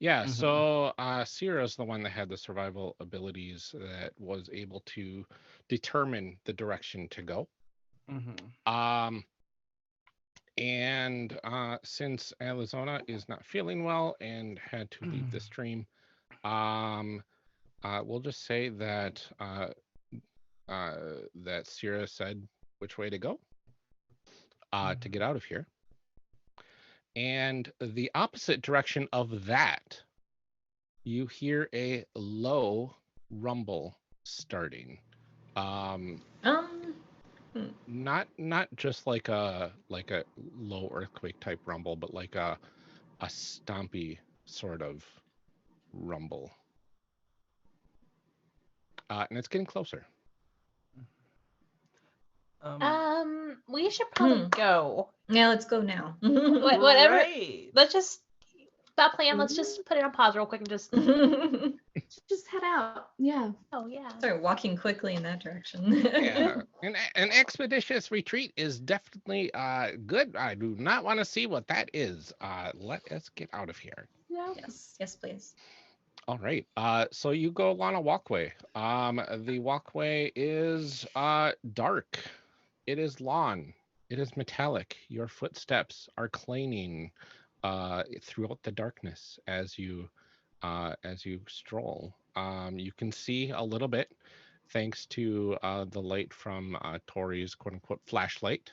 Yeah, Mhm. so Sierra's the one that had the survival abilities that was able to determine the direction to go. Mhm. And since Alyzona is not feeling well and had to leave the stream, we'll just say that that Sierra said which way to go to get out of here. And the opposite direction of that, you hear a low rumble starting. Um, not just like a low earthquake type rumble, but like a stompy sort of rumble. And it's getting closer. We should probably go. Yeah, let's go now. Whatever. Right. Let's just stop playing. Let's just put it on pause real quick and just. Just head out. Yeah. Oh yeah. Start walking quickly in that direction. Yeah, an expeditious retreat is definitely good. I do not want to see what that is. Let us get out of here. No. Yes, please. All right. So you go along a walkway. The walkway is dark. It is lawn. It is metallic. Your footsteps are clanging throughout the darkness as you stroll. You can see a little bit thanks to the light from Tori's quote unquote flashlight.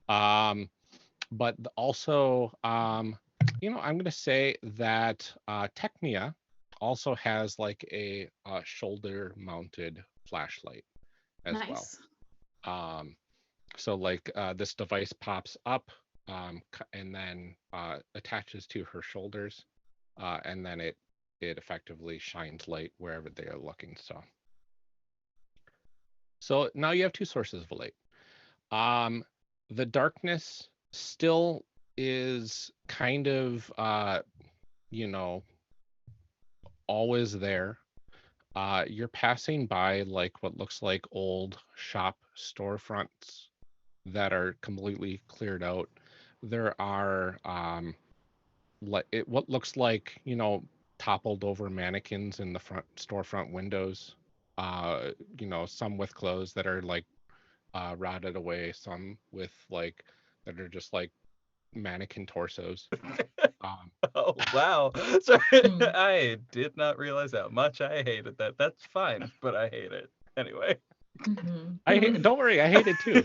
But also, I'm going to say that Technia also has like a shoulder mounted flashlight as Nice. well. So like this device pops up and then attaches to her shoulders, and then it effectively shines light wherever they are looking. So now you have two sources of light. The darkness still is kind of always there. You're passing by like what looks like old shop storefronts that are completely cleared out. There are what looks like toppled over mannequins in the front storefront windows. Some with clothes that are like rotted away, some with like that are just like mannequin torsos. Oh wow! Sorry, I did not realize how much I hated that. That's fine, but I hate it anyway. Don't worry, I hate it too.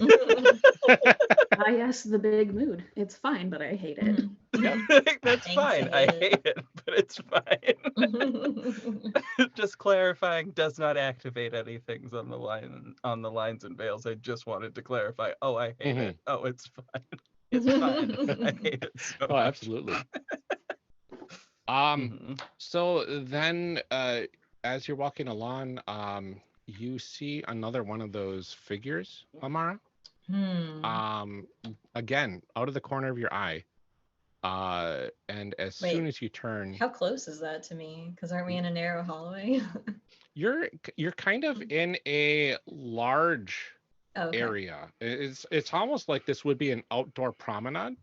Yes, the big mood. It's fine, but I hate it. That's fine. I hate it, but it's fine. Just clarifying, does not activate anything on the lines and veils. I just wanted to clarify. Oh, I hate it. Oh, it's fine. It's fine. I hate it so much. Absolutely. So then as you're walking along, you see another one of those figures, Amara. Again, out of the corner of your eye. And as soon as you turn, how close is that to me? Because aren't we in a narrow hallway? you're kind of in a large area. It's almost like this would be an outdoor promenade,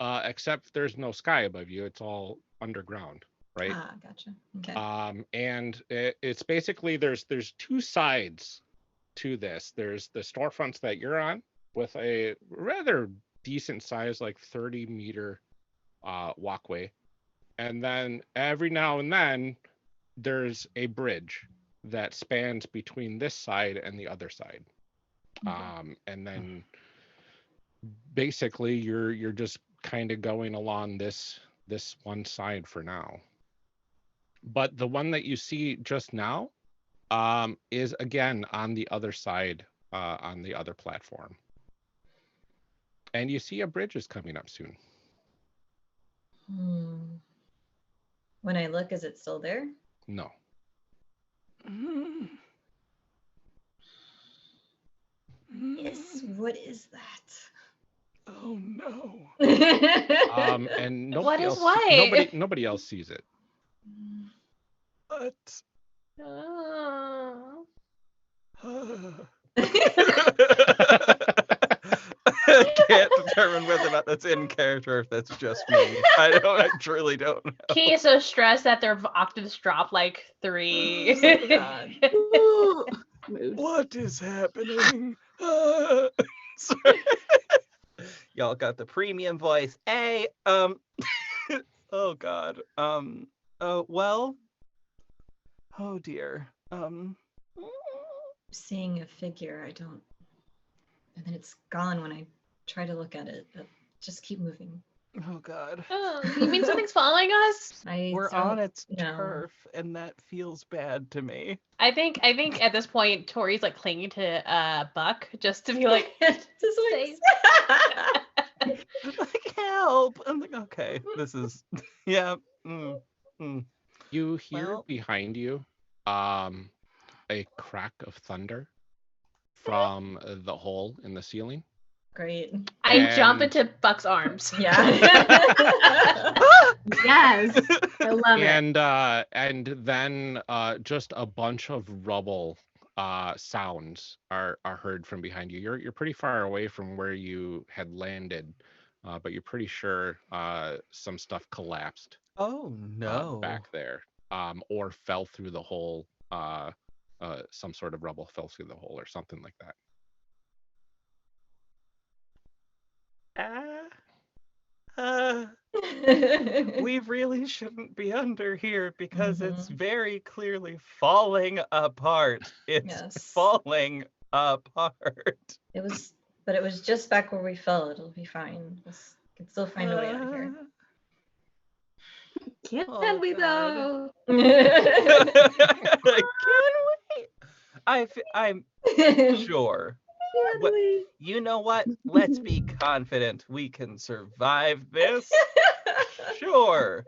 except there's no sky above you. It's all underground, right? Gotcha. Okay. And it's basically there's two sides to this. There's the storefronts that you're on with a rather decent size, like 30-meter walkway, and then every now and then there's a bridge that spans between this side and the other side. And then basically you're just kind of going along this one side for now. But the one that you see just now is again on the other side, on the other platform. And you see a bridge is coming up soon. When I look, is it still there? No. Yes. What is that? Oh no. And nobody What is else. what? Nobody else sees it. What? I can't determine whether or not that's in character, if that's just me. I truly don't know. Key is so stressed that their octaves drop like 3. Oh, God. Ooh, mood. What is happening? Sorry. Y'all got the premium voice. Hey, oh God. Well. Oh dear. Seeing a figure, I don't. And then it's gone when I try to look at it. Just keep moving. Oh God. Oh, you mean something's following us? We're don't on its know. turf, and that feels bad to me. I think at this point Tori's like clinging to Buck just to be like Just safe. Like, help! I'm like, okay, this is, yeah. You hear Well- behind you a crack of thunder from the hole in the ceiling. Great. I jump And- into Buck's arms. Yeah. Yes, I love it. And then just a bunch of rubble sounds are heard from behind you. You're pretty far away from where you had landed, but you're pretty sure some stuff collapsed Oh no. back there, or fell through the hole. Some sort of rubble fell through the hole or something like that. We really shouldn't be under here because it's Mhm. very clearly falling apart. It's Yes. falling apart. But it was just back where we fell. It'll be fine. We can still find a way out of here. Can Oh, we God. though? Can we? I'm sure. Can What- we? You know what? Let's be confident we can survive this. Sure.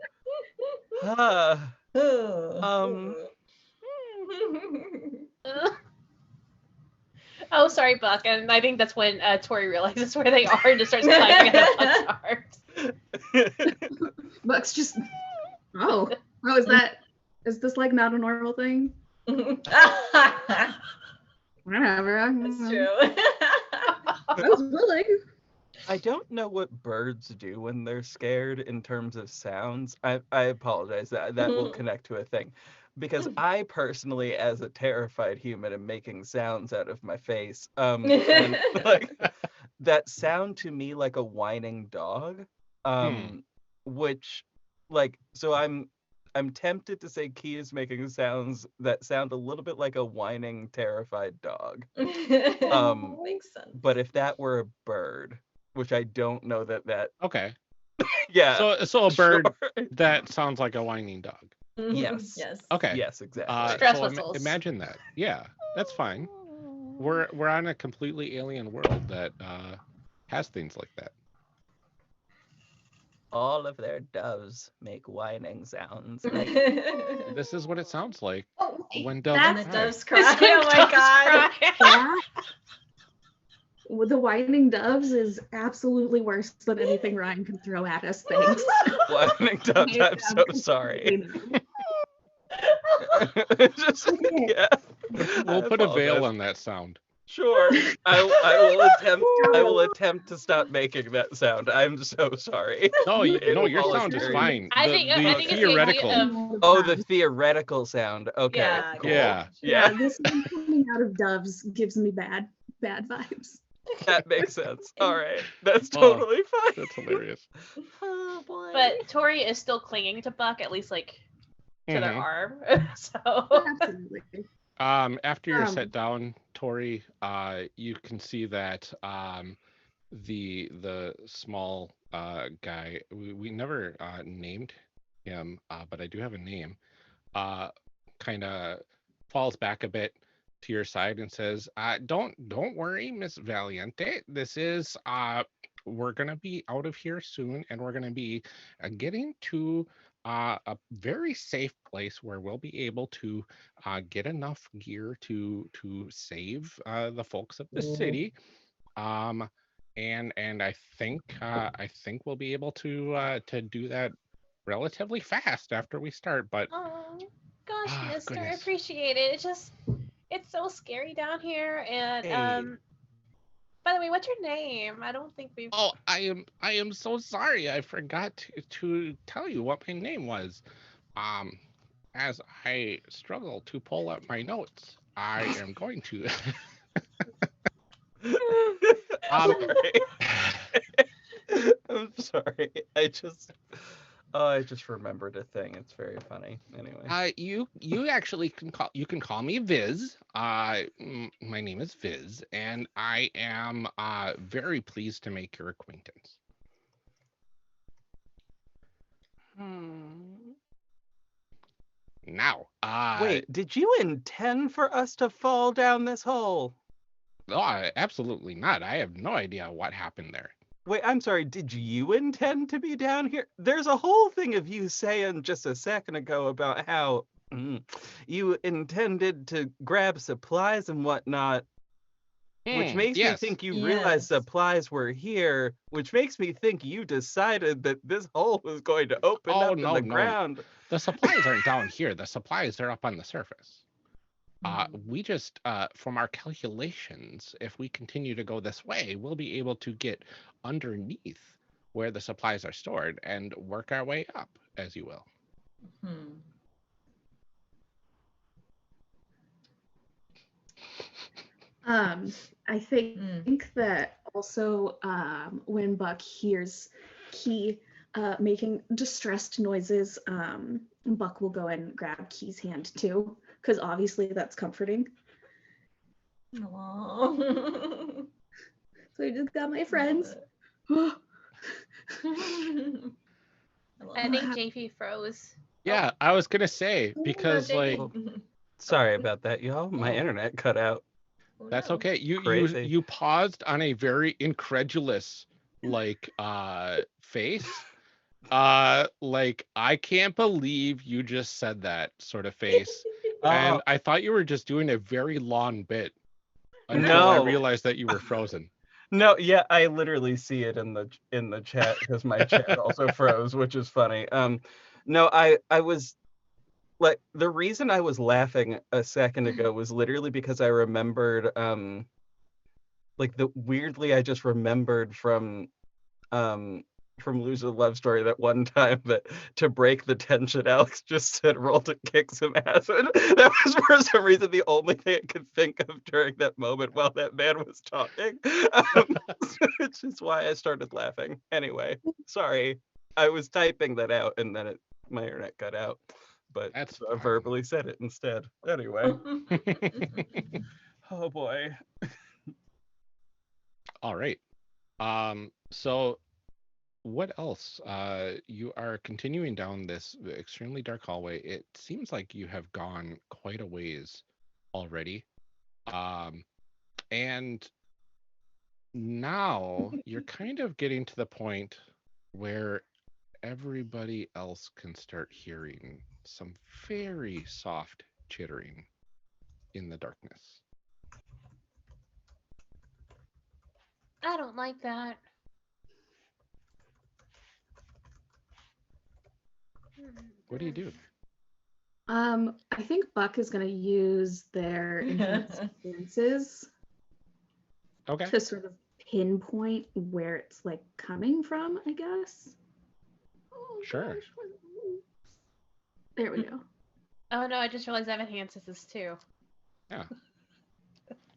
Oh, sorry, Buck. And I think that's when Tori realizes where they are and just starts climbing at Buck's arms. Buck's just. Oh, is this like not a normal thing? Whatever. That's true. I was willing. I don't know what birds do when they're scared in terms of sounds. I apologize. That will connect to a thing. Because I personally, as a terrified human, am making sounds out of my face. And, like, that sound to me like a whining dog. Which, like, so I'm tempted to say Key is making sounds that sound a little bit like a whining, terrified dog. Makes sense. But if that were a bird, which I don't know that Okay. yeah. So a bird sure. that sounds like a whining dog. Yes. Yes. Okay. Yes, exactly. Stress So whistles. imagine that. Yeah, that's fine. We're on a completely alien world that has things like that. All of their doves make whining sounds. Like, This is what it sounds like Oh, when And doves the cry. doves cry. Oh my god. that. The whining doves is absolutely worse than anything Ryan can throw at us. Thanks. whining doves, I'm so sorry. Just, yeah. We'll I put a veil apologize. on that sound. Sure. I will attempt to stop making that sound. I'm so sorry. No, It your sound is voluntary. fine. I The think it's the theoretical. idea of Oh, the theoretical sound. Okay. Yeah. Cool. Yeah. Yeah, this one coming out of doves gives me bad vibes. That makes sense. All right. That's Oh. totally fine. That's hilarious. Oh boy. but Tori is still clinging to Buck, at least like to their Mhm. arm. So Absolutely. After you're Um, set down, Tori, you can see that the small guy, we never named him, but I do have a name, kind of falls back a bit to your side and says, don't worry, Miss Valiente. This is we're gonna be out of here soon, and we're gonna be getting to a very safe place where we'll be able to get enough gear to save the folks of the city. And I think we'll be able to do that relatively fast after we start. But oh gosh, Ah, mister, I goodness. appreciate it. It's so scary down here and Hey. By the way, what's your name? I don't think we've. Oh, I am so sorry. I forgot to tell you what my name was. As I struggle to pull up my notes, I am going to. um, I'm sorry. I just remembered a thing. It's very funny. Anyway. you actually can call me Viz. My name is Viz, and I am very pleased to make your acquaintance. Now, Wait, did you intend for us to fall down this hole? no, absolutely not. I have no idea what happened there. Wait, I'm sorry, did you intend to be down here? There's a whole thing of you saying just a second ago about how you intended to grab supplies and whatnot, which makes me Yes. think you realized Yes. supplies were here, which makes me think you decided that this hole was going to open Oh, up no, in the no. ground. The supplies aren't down here. The supplies are up on the surface. We just, from our calculations, if we continue to go this way, we'll be able to get underneath where the supplies are stored and work our way up, as you will. I think that also when Buck hears Key making distressed noises, Buck will go and grab Key's hand too, because obviously that's comforting. Aww. So I just got my friends. I I think JP froze. Yeah, I was gonna say, because like Sorry about that, y'all. My internet cut out. that's okay. Crazy. You paused on a very incredulous face. Like I can't believe you just said that sort of face. And I thought you were just doing a very long bit until I No. realized that you were frozen. No, yeah, I literally see it in the chat because my chat also froze, which is funny. No, I was like, the reason I was laughing a second ago was literally because I remembered weirdly I just remembered from Lose a Love Story that one time that to break the tension, Alex just said roll to kick some acid. That was for some reason the only thing I could think of during that moment while that man was talking. Which is why I started laughing. Anyway, sorry. I was typing that out and then my internet cut out. But That's I fine. verbally said it instead. Anyway. Oh boy. All right. So what else? You are continuing down this extremely dark hallway. It seems like you have gone quite a ways already. And now you're kind of getting to the point where everybody else can start hearing some very soft chittering in the darkness. I don't like that. What do you do? I think Buck is gonna use their enhanced senses Okay. to sort of pinpoint where it's like coming from, I guess. Oh, Sure. gosh. There we go. Oh no, I just realized I have enhanced senses too. Yeah.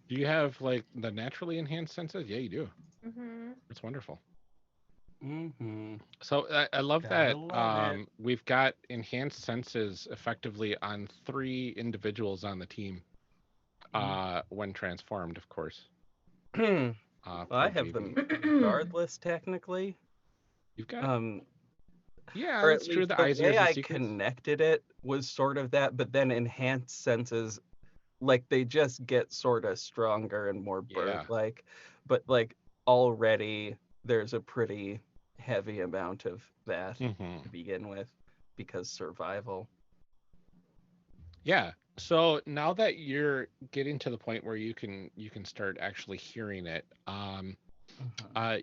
Do you have like the naturally enhanced senses? Yeah, you do. Mm-hmm. It's wonderful. Mm-hmm. So I love Gotta that love it. we've got enhanced senses effectively on 3 individuals on the team when transformed, of course. Well, I poor have baby. them regardless, technically. You've got yeah, Or that's at true. least The the eyes, way ears, and I secrets. connected it was sort of that, but then enhanced senses, like they just get sort of stronger and more Yeah. bird-like. But like already there's a pretty heavy amount of that Mhm. to begin with because survival. Yeah. So now that you're getting to the point where you can start actually hearing it,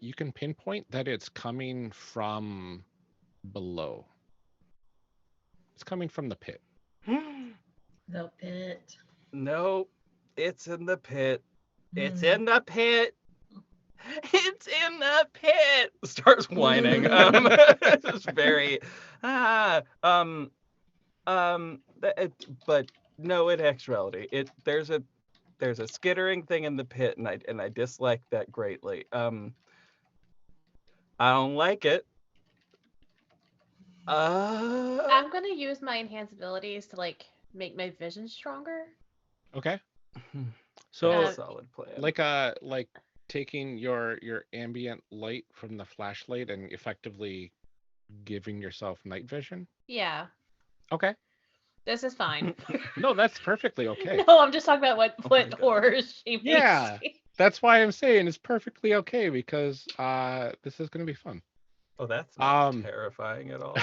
you can pinpoint that it's coming from below. It's coming from the pit. The pit. No, it's in the pit. It's in the pit. It's in the pit. Starts whining. It's very but no, in actuality, there's a skittering thing in the pit, and I dislike that greatly. I don't like it. I'm gonna use my enhanced abilities to like make my vision stronger. Okay. That's So a Uh, solid plan. like taking your ambient light from the flashlight and effectively giving yourself night vision. Yeah, Okay. this is fine. No, that's perfectly okay. No, I'm just talking about what Oh my God. horrors she makes. Yeah. That's why I'm saying it's perfectly okay because this is gonna be fun. Oh, that's not Um, terrifying at all.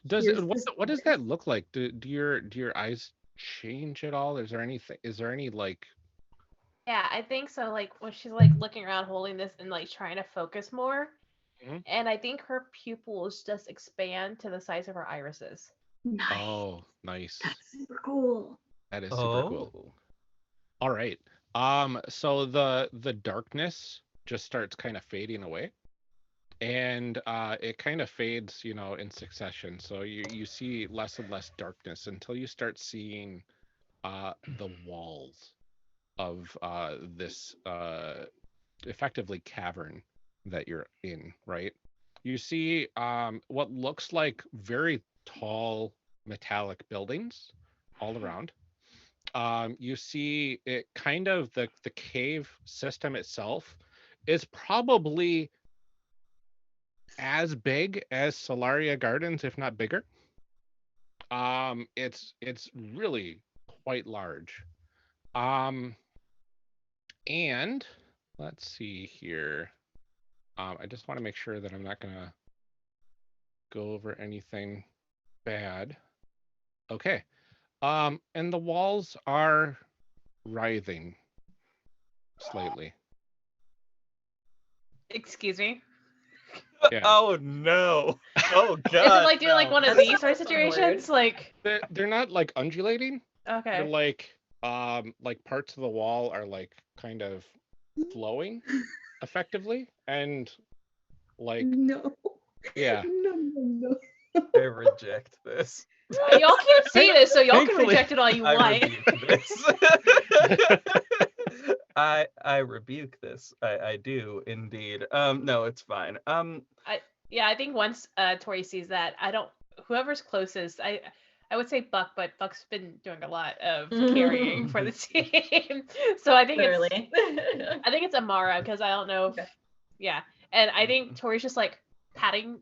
does here's what this does that look like? Do your eyes change at all? Is there any like Yeah, I think so. Like when she's like looking around, holding this, and like trying to focus more, Mhm. and I think her pupils just expand to the size of her irises. nice. Oh, nice. That's super cool. That is super cool. All right. So the darkness just starts kind of fading away. And it kind of fades, in succession. So you see less and less darkness until you start seeing the walls of this effectively cavern that you're in, right? You see what looks like very tall metallic buildings all around. You see it kind of the cave system itself is probably as big as Solaria Gardens, if not bigger. It's really quite large. Um, and let's see here. I just want to make sure that I'm not gonna go over anything bad. Okay. And the walls are writhing slightly. Excuse me. Yeah. Oh no! Oh god! Is it like doing like no. one of That these sort of sounds weird. situations? Like They're not like undulating. They're okay. like parts of the wall are like kind of flowing effectively and like No. yeah. No. I reject this. Y'all can't see this, so y'all can Thankfully, reject it all you I want. rebuke this. I rebuke this. I do indeed. No, it's fine. Yeah, I think once Tori sees that, whoever's closest, I would say Buck, but Buck's been doing a lot of carrying for the team. So I think Clearly. it's Amara because I don't know if, Okay. yeah. And I think Tori's just like patting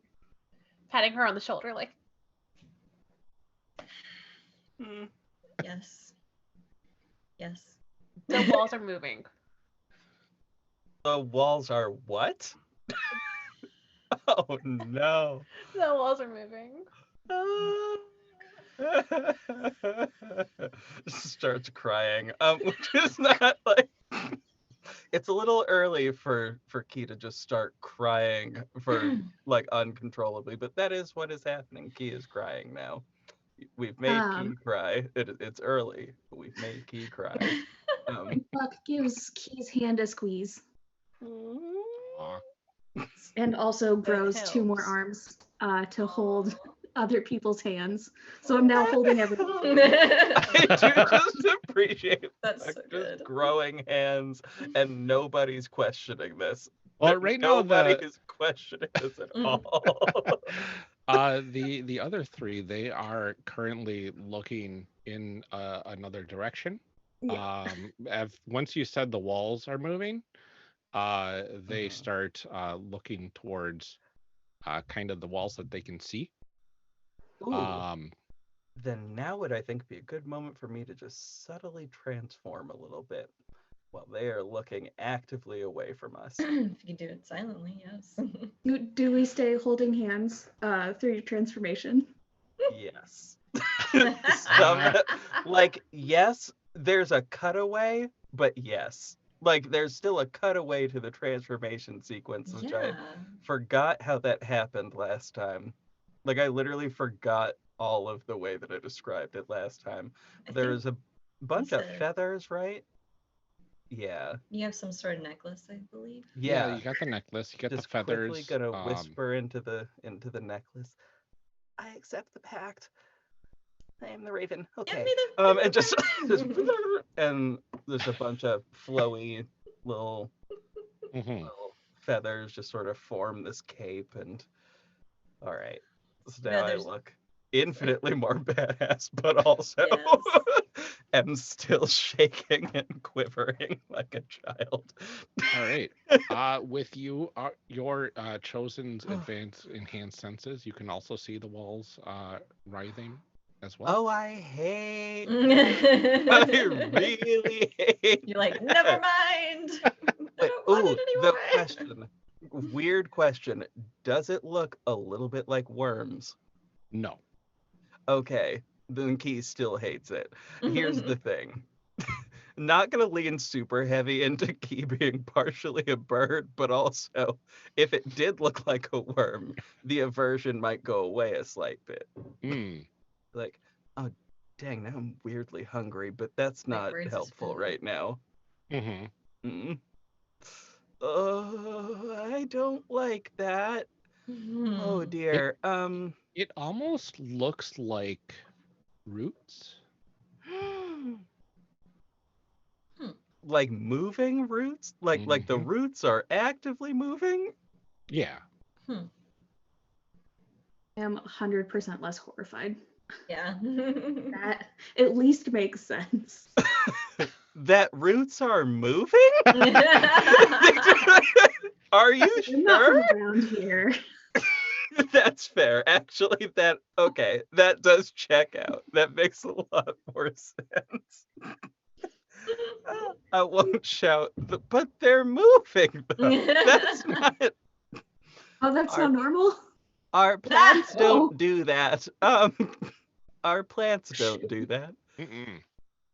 her on the shoulder like Yes. Yes. the walls are moving. The walls are what? Oh no. The walls are moving. Starts crying. Which is not like it's a little early for Key to just start crying for like uncontrollably, but that is what is happening. Key is crying now. We've made Key cry. It's early, but we've made Key cry. Buck gives Key's hand a squeeze Aw. and also grows 2 more helps. arms to hold other people's hands. So I'm now holding everything. I do just appreciate That's like, so just good. growing hands, and nobody's questioning this. Well, right now Nobody is questioning this at all. the other 3 they are currently looking in another direction. Yeah. Once you said the walls are moving, they start looking towards kind of the walls that they can see. Ooh. Then now would I think be a good moment for me to just subtly transform a little bit while they are looking actively away from us. If you can do it silently, yes. Do we stay holding hands through your transformation? Yes. Like, yes, there's a cutaway, but yes. Like, there's still a cutaway to the transformation sequence, which I forgot how that happened last time. Like, I literally forgot all of the way that I described it last time. There's a bunch of feathers, right? Yeah. You have some sort of necklace, I believe. Yeah, Yeah. you got the necklace, you got Just the feathers. quickly gonna whisper into the necklace. I accept the pact. I am the raven. Okay. And just and there's a bunch of flowy little Mhm. feathers just sort of form this cape, and all right. So now Yeah, I there's- look infinitely more badass, but also Yes. am still shaking and quivering like a child. All right. With you, your chosen's advanced enhanced senses, you can also see the walls writhing as well. Oh, I hate. I really hate. You're like, that. never mind. I Wait, don't want it the anymore. question. Weird question. Does it look a little bit like worms? No. Okay, then Key still hates it. Here's the thing. Not gonna lean super heavy into Key being partially a bird, but also if it did look like a worm, the aversion might go away a slight bit. Mm. Like, oh dang, now I'm weirdly hungry, but that's Like not birds is helpful food. right now. Mhm. Mm. I don't like that. Oh dear. It almost looks like roots. Like moving roots? Like the Mhm. roots are actively moving? Yeah. I am 100% less horrified. Yeah. That at least makes sense. That roots are moving? Are you I'm not sure? from around here. That's fair. Actually, that does check out. That makes a lot more sense. I won't shout, but they're moving though. That's not. Oh, that's Our- not normal? Our plants Oh. don't do that. Our plants don't do that. Mm-mm.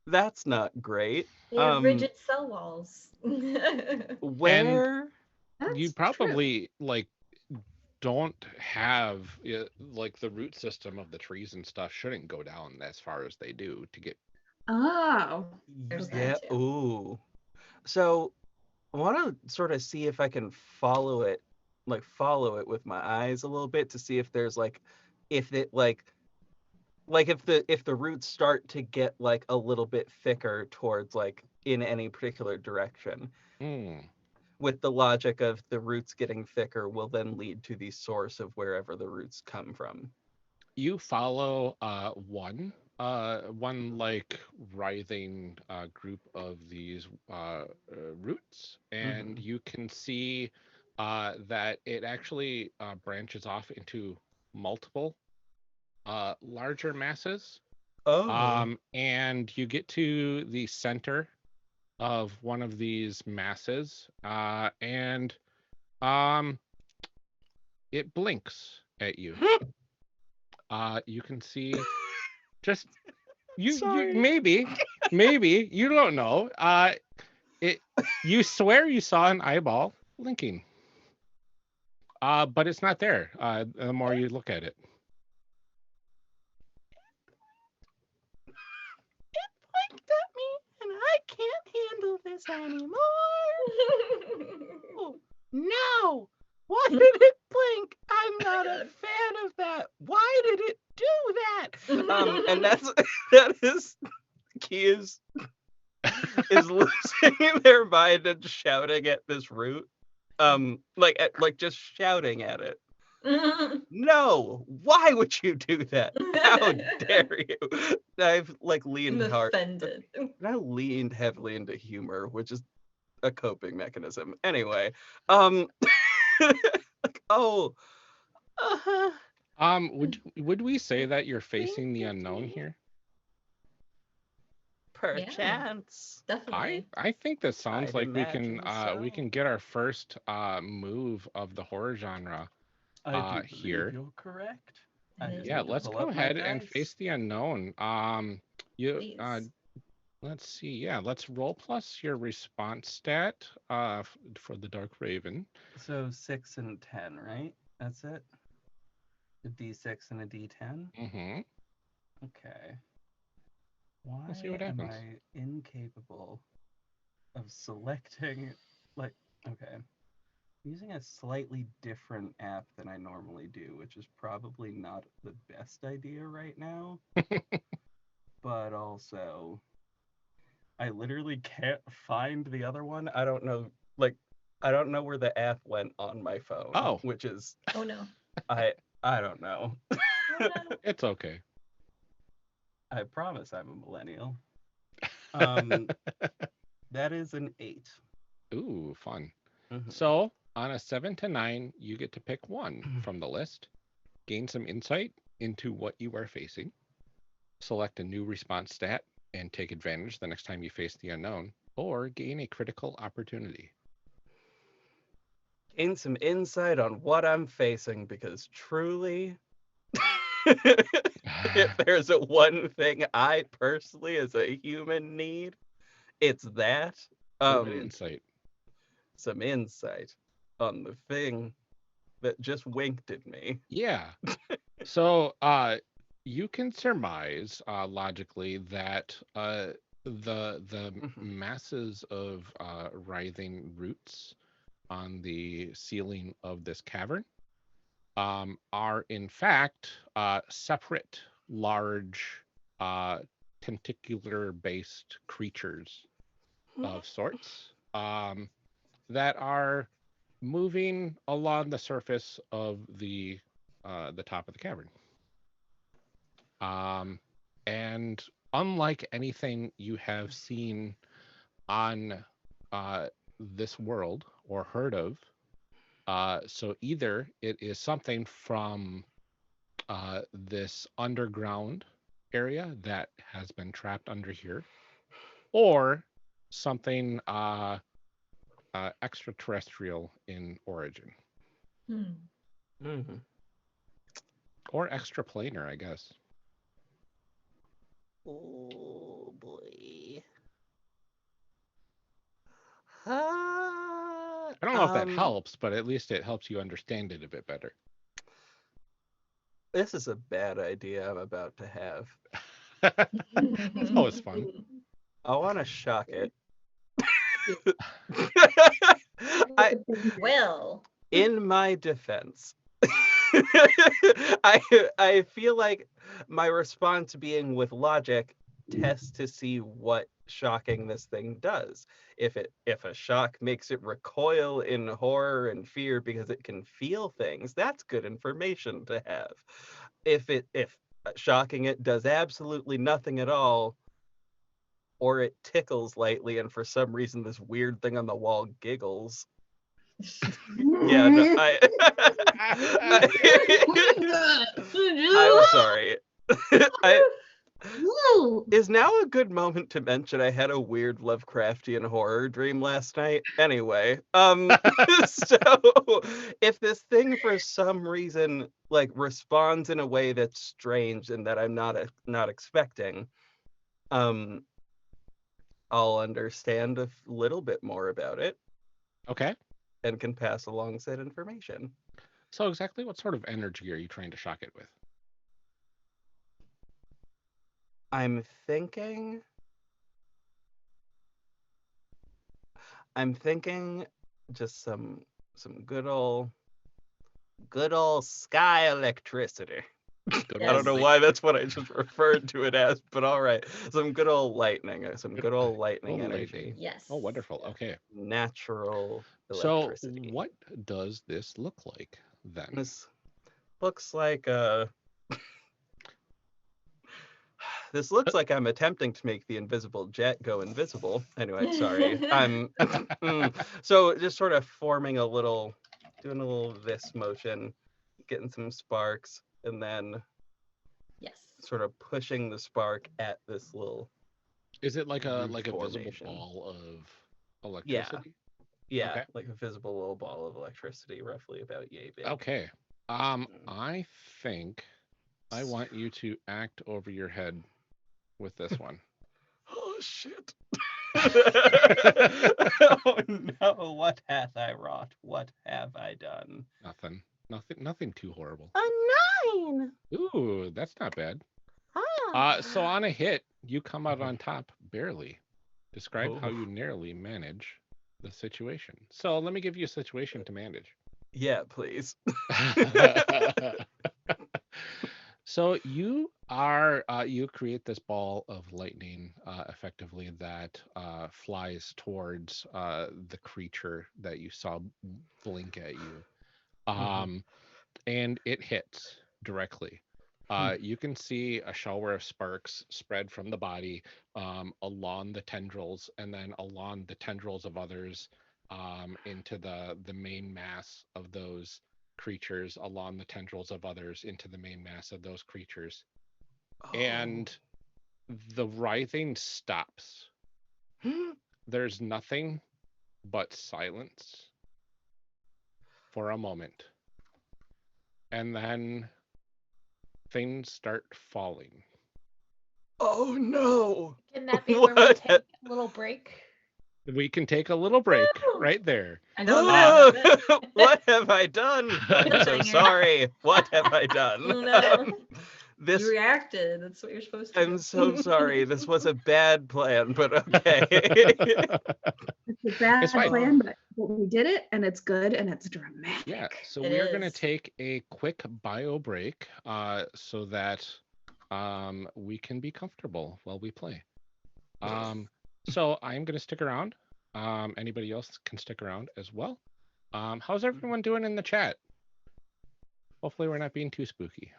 That's not great. They have rigid cell walls. Where? You That's probably like don't have like the root system of the trees and stuff shouldn't go down as far as they do to get. Oh. There's Yeah. that too. Ooh. So I want to sort of see if I can follow it with my eyes a little bit to see if there's if it if the roots start to get like a little bit thicker towards like in any particular direction. Mm. With the logic of the roots getting thicker will then lead to the source of wherever the roots come from. You follow one like writhing group of these roots, and you can see that it actually branches off into multiple larger masses. Oh. And you get to the center of one of these masses, and it blinks at you. You can see just you Sorry. maybe you don't know. You swear you saw an eyeball blinking. But it's not there. The more you look at it. It blinked at me and I can't handle this anymore. Oh, no. Why did it blink? I'm not a fan of that. Why did it do that? And that is Key is losing their mind and shouting at this root. Just shouting at it. No, why would you do that? How dare you? I've leaned I'm hard. offended. I leaned heavily into humor, which is a coping mechanism. Anyway, oh, Would we say that you're facing the unknown here? perchance. Definitely. I think that sounds I'd like we imagine can get our first move of the horror genre. I do here. believe you're correct. Yeah, let's go ahead and face the unknown. Please. Let's see. Yeah, let's roll plus your response stat for the Dark Raven. So 6 and 10, right? That's it. A D6 and a D10. Mm-hmm. Okay. Why Let's see what am happens. I incapable selecting, like, okay, using a slightly different app than I normally do, which is probably not the best idea right now. But also, I literally can't find the other one. I don't know, like, I don't know where the app went on my phone. Oh. Which is, Oh no. I don't know. Oh no. It's okay. I promise I'm a millennial. That is an 8. Ooh, fun. Mhm. So on a 7 to 9, you get to pick one from the list, gain some insight into what you are facing, select a new response stat, and take advantage the next time you face the unknown, or gain a critical opportunity. Gain some insight on what I'm facing, because truly, if there's a one thing I personally as a human need, it's that. Insight. Some insight on the thing that just winked at me. Yeah. So you can surmise logically that the masses of writhing roots on the ceiling of this cavern are in fact separate, large, tentacular-based creatures of sorts that are moving along the surface of the top of the cavern. And unlike anything you have seen on this world or heard of, so either it is something from this underground area that has been trapped under here, or something extraterrestrial in origin, or extraplanar, I guess. Oh boy. I don't know if that helps, but at least it helps you understand it a bit better. This is a bad idea I'm about to have. It's always fun. I want to shock it. Well, In my defense, I feel like my response being with logic tests to see what shocking this thing does. If a shock makes it recoil in horror and fear because it can feel things, that's good information to have. If shocking it does absolutely nothing at all, or it tickles lightly and for some reason this weird thing on the wall giggles. Yeah, no, I'm sorry. Is now a good moment to mention I had a weird Lovecraftian horror dream last night? Anyway, so if this thing for some reason like responds in a way that's strange and that I'm not expecting, I'll understand a little bit more about it. Okay. And can pass along said information. So exactly what sort of energy are you trying to shock it with? I'm thinking just some good old sky electricity. Good I don't know why that's what I just referred to it as, but all right. Some good old lightning, energy. Lightning. yes. Oh, wonderful. Okay. Natural So electricity. what does this look like then? This looks like this looks like I'm attempting to make the invisible jet go invisible. Anyway, sorry. I'm so just sort of doing a little this motion, getting some sparks, and then sort of pushing the spark at this little. Is it like a visible formation. ball of electricity? Yeah, okay. Like a visible little ball of electricity, roughly about yay big. Okay. I think I want you to act over your head with this one. Oh shit. Oh no, what hath I wrought? What have I done? Nothing too horrible. A 9. Ooh, that's not bad. So on a hit, you come out on top barely. Describe how Oh. you narrowly manage the situation. So let me give you a situation to manage. Yeah, please. So you create this ball of lightning effectively that flies towards the creature that you saw blink at you, Mhm. and it hits directly. You can see a shower of sparks spread from the body along the tendrils, and then along the tendrils of others into the main mass of those creatures, along the tendrils of others into the main mass of those creatures. And the writhing stops. There's nothing but silence for a moment. And then things start falling. Oh no! Can that be where we What? take a little break? We can take a little break Woo! right there. I don't know. What have I done? I'm so Cliffhanger. sorry. What have I done? No. This You reacted. That's what you're supposed to do. I'm so sorry. This was a bad plan, but okay. It's a bad It's fine. plan, but we did it, and it's good, and it's dramatic. Yeah, so It we are going to is. take a quick bio break so that we can be comfortable while we play. So I'm going to stick around. Anybody else can stick around as well. How's everyone doing in the chat? Hopefully we're not being too spooky.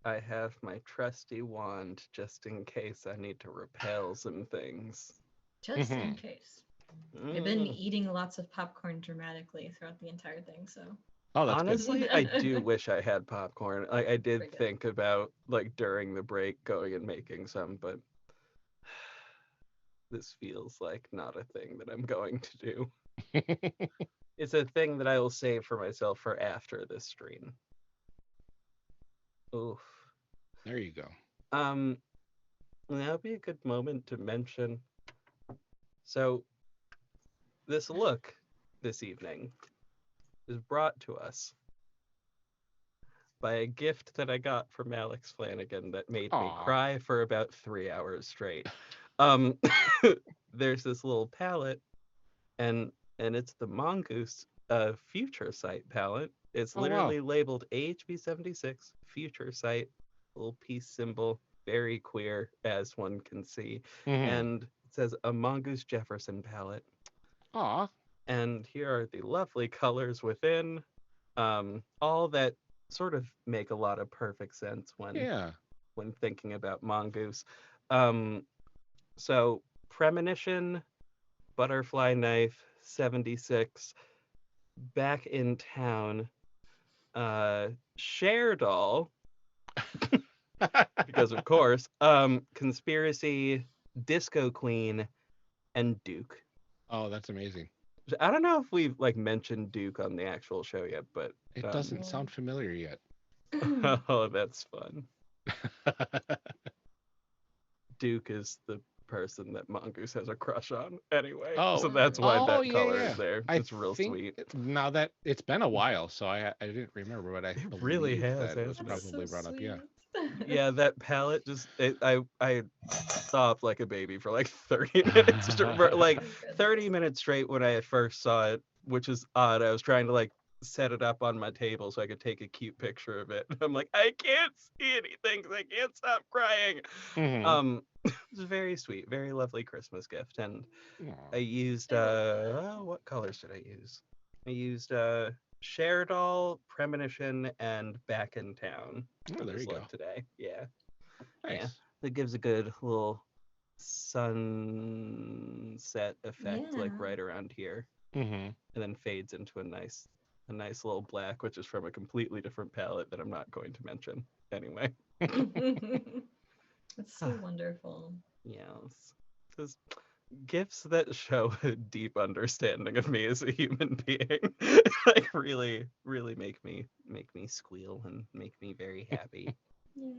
I have my trusty wand just in case I need to repel some things. Just in Mhm. case. I've been Mm. eating lots of popcorn dramatically throughout the entire thing, so. Oh, that's good. Honestly, I do wish I had popcorn. I did Very good. think about like during the break going and making some, but this feels like not a thing that I'm going to do. It's a thing that I will save for myself for after this stream. Oof. There you go. That'd be a good moment to mention. So, this look this evening is brought to us by a gift that I got from Alex Flanagan that made me Aw. cry for about 3 hours straight. There's this little palette, and it's the Mongoose Future Sight palette. It's Oh, wow. literally labeled AHB76 Future Sight, little peace symbol, very queer as one can see, Mhm. and it says a Mongoose Jefferson palette. Aw. And here are the lovely colors within, all that sort of make a lot of perfect sense Yeah. when thinking about Mongoose. So Premonition, Butterfly Knife, 76, Back in Town, Share Doll, because of course, Conspiracy, Disco Queen, and Duke. Oh, that's amazing. I don't know if we've like mentioned Duke on the actual show yet, but It doesn't sound familiar yet. oh, that's fun. Duke is the person that Mongoose has a crush on anyway. Oh. So that's why that yeah, color yeah. is there. I It's real think sweet. now that it's been a while, so I didn't remember, but I It really believe has, that it was hasn't it? That's probably so brought up. Yeah. sweet. Yeah, that palette just I sobbed like a baby for like 30 minutes. Like 30 minutes straight when I first saw it, which is odd. I was trying to like set it up on my table so I could take a cute picture of it. I'm like, I can't see anything because I can't stop crying. Mhm. It's very sweet, very lovely Christmas gift. And Aw. I used what colors did I use? I used Share Doll, Premonition, and Back in Town Oh, for there this you look go. today. Yeah. Nice. Yeah. That gives a good little sunset effect, like Yeah. right around here, Mm-hmm. and then fades into a nice little black, which is from a completely different palette that I'm not going to mention. Anyway. It's so wonderful. Yes. Just gifts that show a deep understanding of me as a human being, like really make me squeal and make me very happy. Yeah.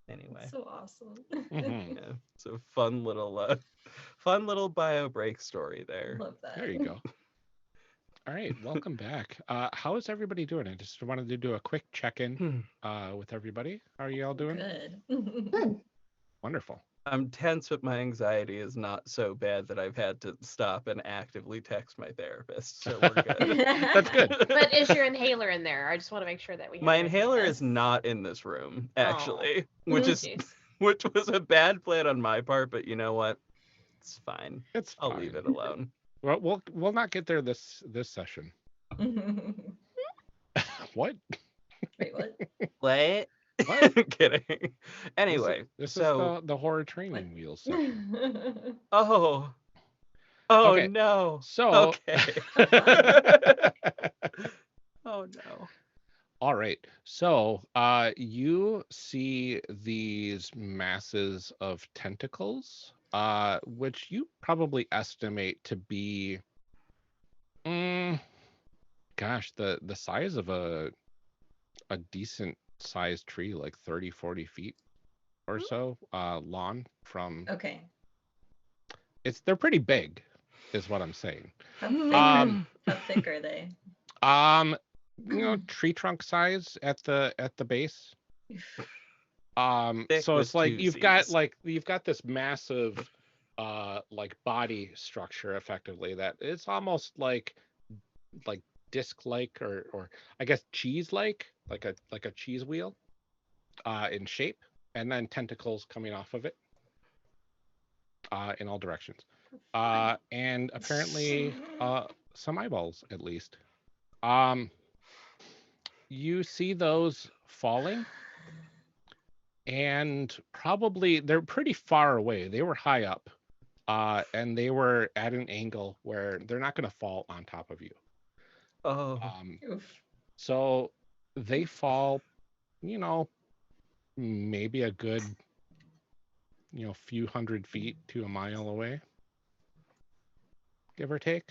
Anyway. It's so awesome. Mhm. Yeah, it's a fun little bio break story there. Love that. There you go. All right, welcome back. How is everybody doing? I just wanted to do a quick check-in with everybody. How are you all doing? Good. Good. Wonderful. I'm tense, but my anxiety is not so bad that I've had to stop and actively text my therapist. So we're good. That's good. But is your inhaler in there? I just want to make sure that we have My your inhaler is not in this room, actually, which was a bad plan on my part. But you know what? It's fine. It's I'll fine. leave it alone. Well, we'll not get there this session. What? Wait, what? What? What? Kidding. Anyway, this so is the horror training wheels section. oh Okay, no. So Okay. Oh no. all right. So you see these masses of tentacles, which you probably estimate to be gosh, the size of a decent sized tree, like 30-40 feet or so long from Okay. they're pretty big is what I'm saying. How thick are they? Tree trunk size at the base. Thick So with it's like two you've got Cs. this massive like body structure effectively that it's almost like disc like or I guess cheese like a cheese wheel in shape, and then tentacles coming off of it in all directions, and apparently some eyeballs at least. You see those falling, and probably they're pretty far away. They were high up, and they were at an angle where they're not going to fall on top of you. Oh. So they fall, maybe a good, few hundred feet to a mile away, give or take.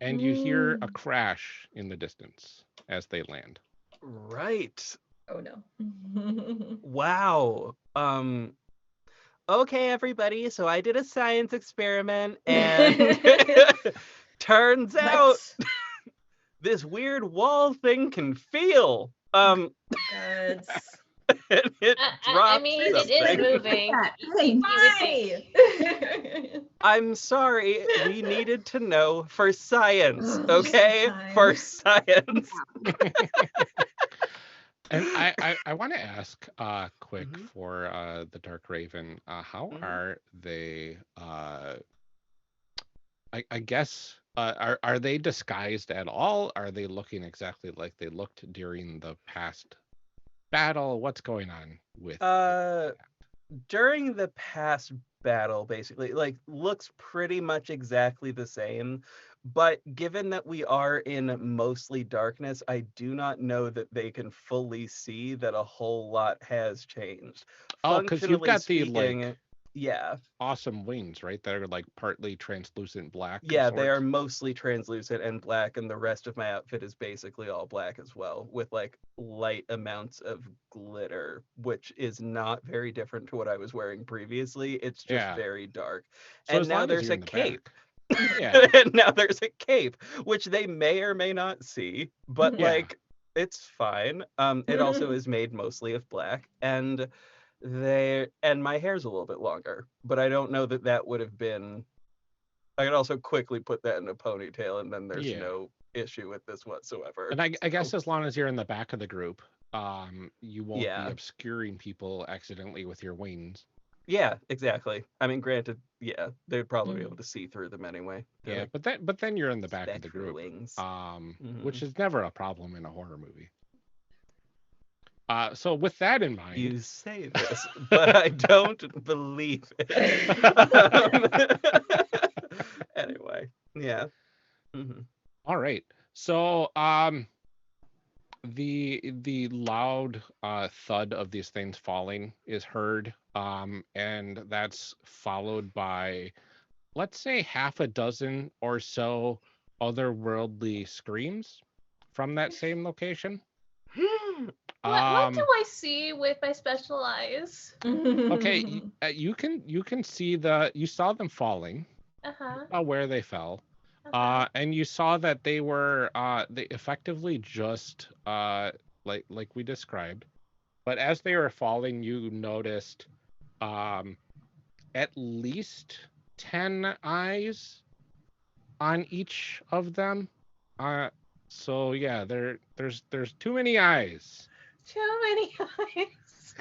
And you hear a crash in the distance as they land. Right. Oh no. Wow. Okay, everybody. So I did a science experiment, and turns out this weird wall thing can feel. God. And it I mean, it is something. moving. Hey, Why? I'm sorry. We needed to know for science, Oh, okay? time. For science. And I want to ask quick Mhm. for the Dark Raven, how Mhm. are they I guess are they disguised at all? Are they looking exactly like they looked during the past battle? What's going on with During the past battle, basically, like, looks pretty much exactly the same. But given that we are in mostly darkness, I do not know that they can fully see that a whole lot has changed. Oh, because you've Functionally got the speaking, yeah. awesome wings, right? That are like partly translucent black. Yeah, of they are sorts. mostly translucent and black, and the rest of my outfit is basically all black as well, with like light amounts of glitter, which is not very different to what I was wearing previously. It's just Yeah. very dark. So And as now long as there's you're a in the cape. back. Yeah. And now there's a cape, which they may or may not see, but Yeah. like, it's fine. It also is made mostly of black, and my hair's a little bit longer, but I don't know that would have been. I could also quickly put that in a ponytail, and then there's Yeah. no issue with this whatsoever. And I guess as long as you're in the back of the group, you won't Yeah. be obscuring people accidentally with your wings. Yeah, exactly. I mean, granted, yeah, they'd probably be able to see through them anyway. They're Yeah, like but then you're in the back of the spectral group, wings. which is never a problem in a horror movie. So with that in mind, You say this, but I don't believe it. Anyway, yeah. all right. So the loud thud of these things falling is heard, and that's followed by, let's say, half a dozen or so otherworldly screams from that same location. What do I see with my special eyes? Okay, you can see you saw them falling, where they fell, and you saw that they effectively just like we described, But as they were falling, you noticed at least 10 eyes on each of them. So yeah, there's too many eyes. Too many eyes.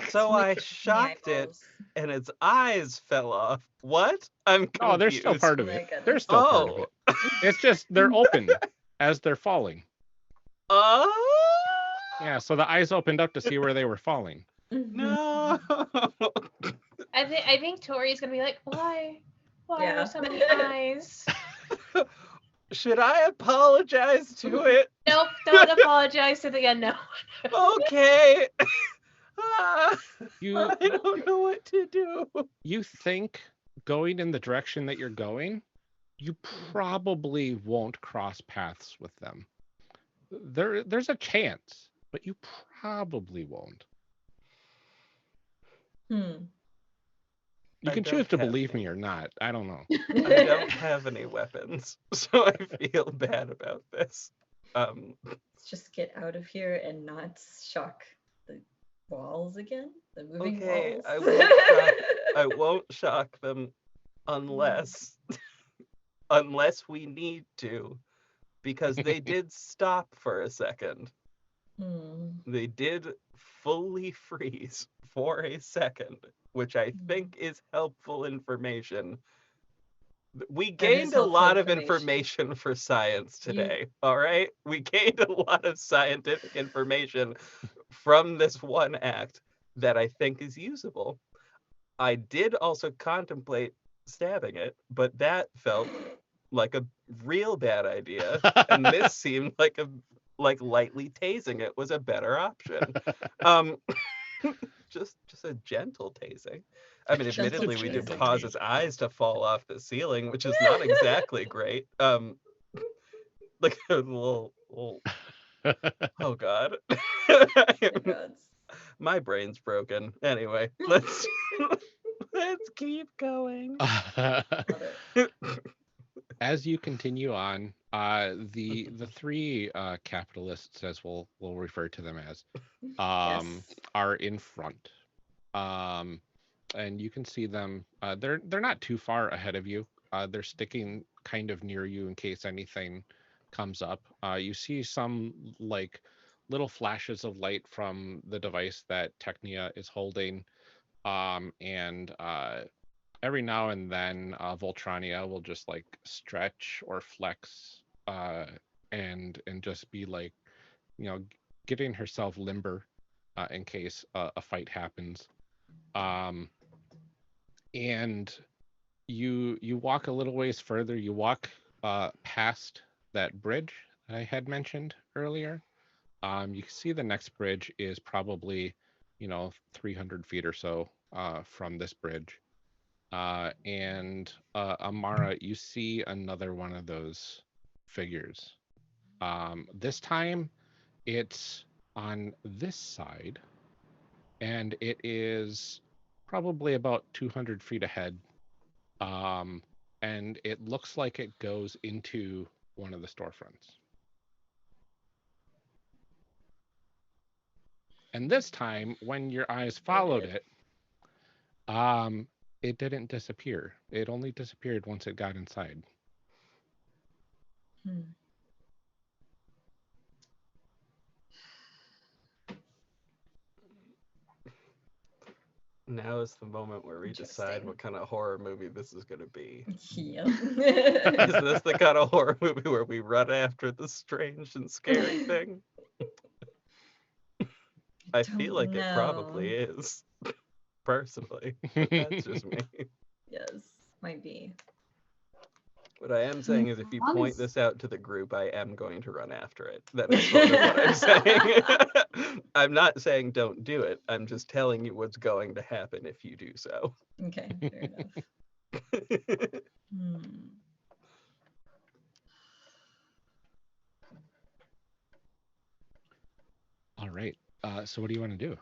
So I Look at the shocked it, eyeballs. and its eyes fell off. What? I'm confused. Oh, they're still part of My it. goodness. They're still part of it. It's just they're open as they're falling. Oh. Yeah, so the eyes opened up to see where they were falling. No. I think Tori's gonna be like, why? Why are Yeah. there so many eyes? Should I apologize to it? Nope, don't apologize to the unknown. Okay. You I don't know what to do. you think going in the direction that you're going, you probably won't cross paths with them. There's a chance, but you probably won't. You I can don't choose to have believe any. me or not. I don't know. I don't have any weapons, so I feel bad about this. Let's just get out of here and not shock the walls again. The moving Okay, walls. I won't shock them unless we need to, because they did stop for a second. They did fully freeze for a second, which I think is helpful information. We That is gained a helpful lot of information. information for science today, all right? We gained a lot of scientific information from this one act that I think is usable. I did also contemplate stabbing it, but that felt like a real bad idea, and this seemed like lightly tasing it was a better option. Just a gentle tasing. I mean, Gentle admittedly, we did tasing. cause his eyes to fall off the ceiling, which is not exactly great. Like a little oh god. My brain's broken. Anyway, let's keep going. As you continue on, the three capitalists, as we'll refer to them as, are in front, and you can see them. They're not too far ahead of you. They're sticking kind of near you in case anything comes up. You see some like little flashes of light from the device that Technia is holding, and every now and then Voltrania will just like stretch or flex and just be like, getting herself limber in case a fight happens. And you walk a little ways further. You walk past that bridge that I had mentioned earlier. You can see the next bridge is probably 300 feet or so from this bridge. And Amara, you see another one of those figures. This time it's on this side, and it is probably about 200 feet ahead. And it looks like it goes into one of the storefronts. And this time, when your eyes followed it, it didn't disappear. It only disappeared once it got inside. Now is the moment where we decide what kind of horror movie this is going to be. Yeah. Is this the kind of horror movie where we run after the strange and scary thing? I feel like it probably is, personally. But that's just me. Yes, might be. What I am saying is if you point this out to the group, I am going to run after it. That is sort of what I'm saying. I'm not saying don't do it. I'm just telling you what's going to happen if you do so. Okay, fair enough. All right. So what do you want to do?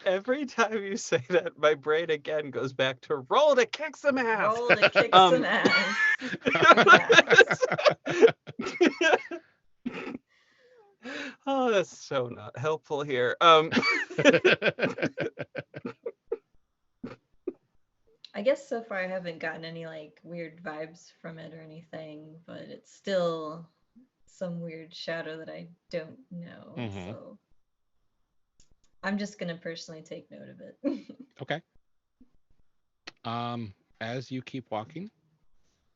Every time you say that, my brain again goes back to roll to kick some ass. Roll to kick some ass. Oh, that's so not helpful here. I guess so far I haven't gotten any like weird vibes from it or anything, but it's still some weird shadow that I don't know. So I'm just gonna personally take note of it. Okay. As you keep walking,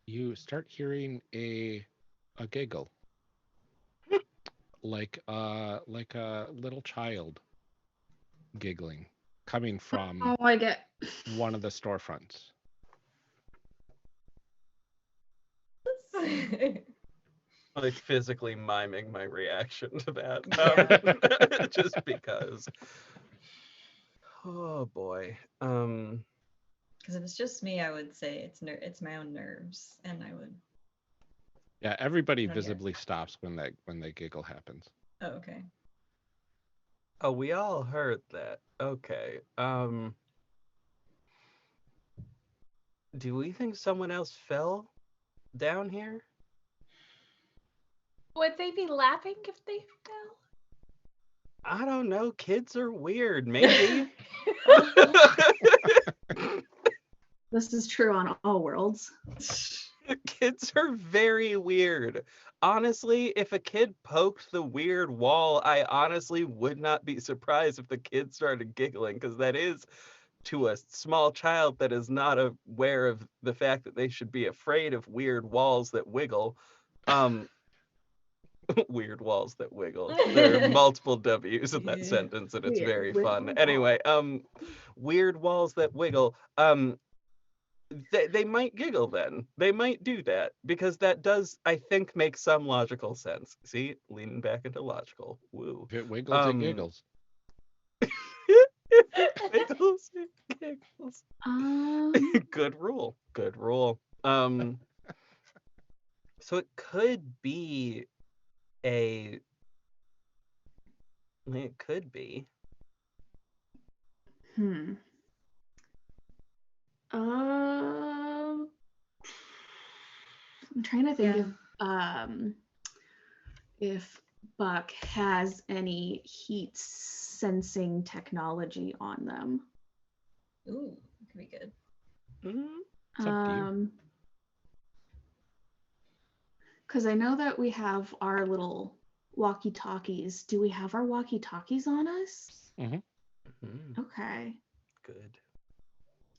you start hearing a giggle, like a little child giggling, coming from Oh, I get. one of the storefronts. Like physically miming my reaction to that, just because. Oh boy. Because if it's just me, I would say it's my own nerves, and I would. Yeah, everybody Not visibly stops when that giggle happens. Oh, okay. Oh, we all heard that. Okay. Do we think someone else fell down here? Would they be laughing if they fell? I don't know. Kids are weird. Maybe. This is true on all worlds. Kids are very weird. Honestly, if a kid poked the weird wall, I honestly would not be surprised if the kid started giggling, because that is, to a small child that is not aware of the fact that they should be afraid of weird walls that wiggle. Weird walls that wiggle. There are multiple W's in that Yeah. sentence, and it's Weird very wiggle fun. wall. Anyway, weird walls that wiggle. They might giggle then. They might do that, because that does, I think, make some logical sense. See, leaning back into logical. Woo. If it wiggles, it giggles. Wiggles, it giggles. Good rule. Good rule. So it could be it could be. I'm trying to think if Buck has any heat sensing technology on them. Ooh, that could be good. It's up to you. Because I know that we have our little walkie-talkies. Do we have our walkie-talkies on us? Okay. Good.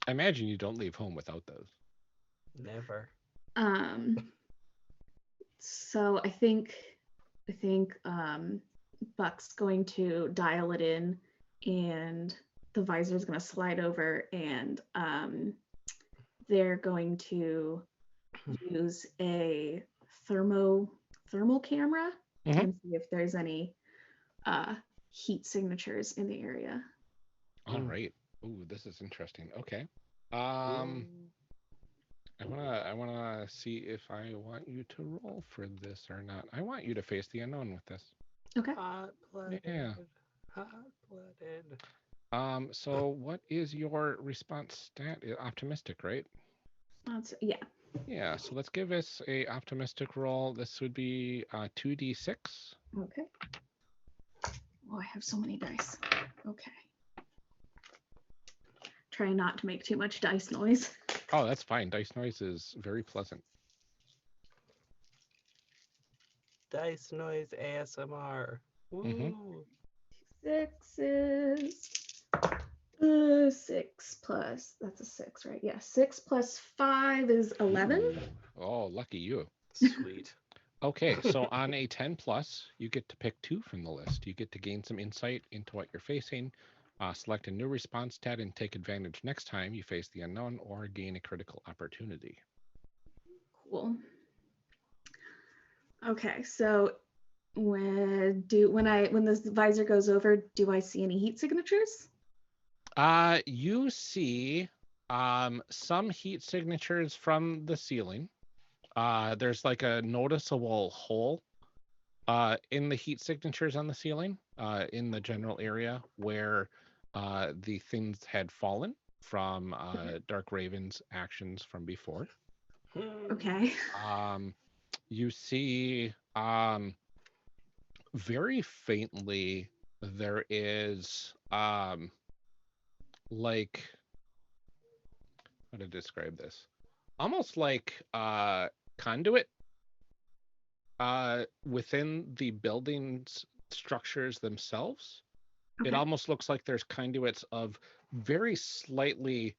I imagine you don't leave home without those. Never. So I think Buck's going to dial it in, and the visor's going to slide over, and they're going to use a thermal camera and see if there's any heat signatures in the area. All right. Ooh, this is interesting. Okay. I wanna see if I want you to roll for this or not. I want you to face the unknown with this. Okay. Hot-blooded. Yeah. Hot-blooded. So what is your response stat? Optimistic, right? Yeah. Yeah, so let's give us a optimistic roll. This would be 2d6. Okay. Oh, I have so many dice. Okay. Try not to make too much dice noise. Oh, that's fine. Dice noise is very pleasant. Dice noise ASMR. Woo. 6 is 6 plus, that's a 6, right? Yeah, 6 plus 5 is 11. Oh, lucky you. Sweet. Okay, so on a 10 plus, you get to pick 2 from the list. You get to gain some insight into what you're facing, select a new response stat, and take advantage next time you face the unknown or gain a critical opportunity. Cool. Okay, so when this visor goes over, do I see any heat signatures? You see some heat signatures from the ceiling. There's like a noticeable hole in the heat signatures on the ceiling, in the general area where the things had fallen from Dark Raven's actions from before. Okay. You see very faintly there is like, how to describe this? Almost like conduit within the building's structures themselves. Okay. It almost looks like there's conduits of very slightly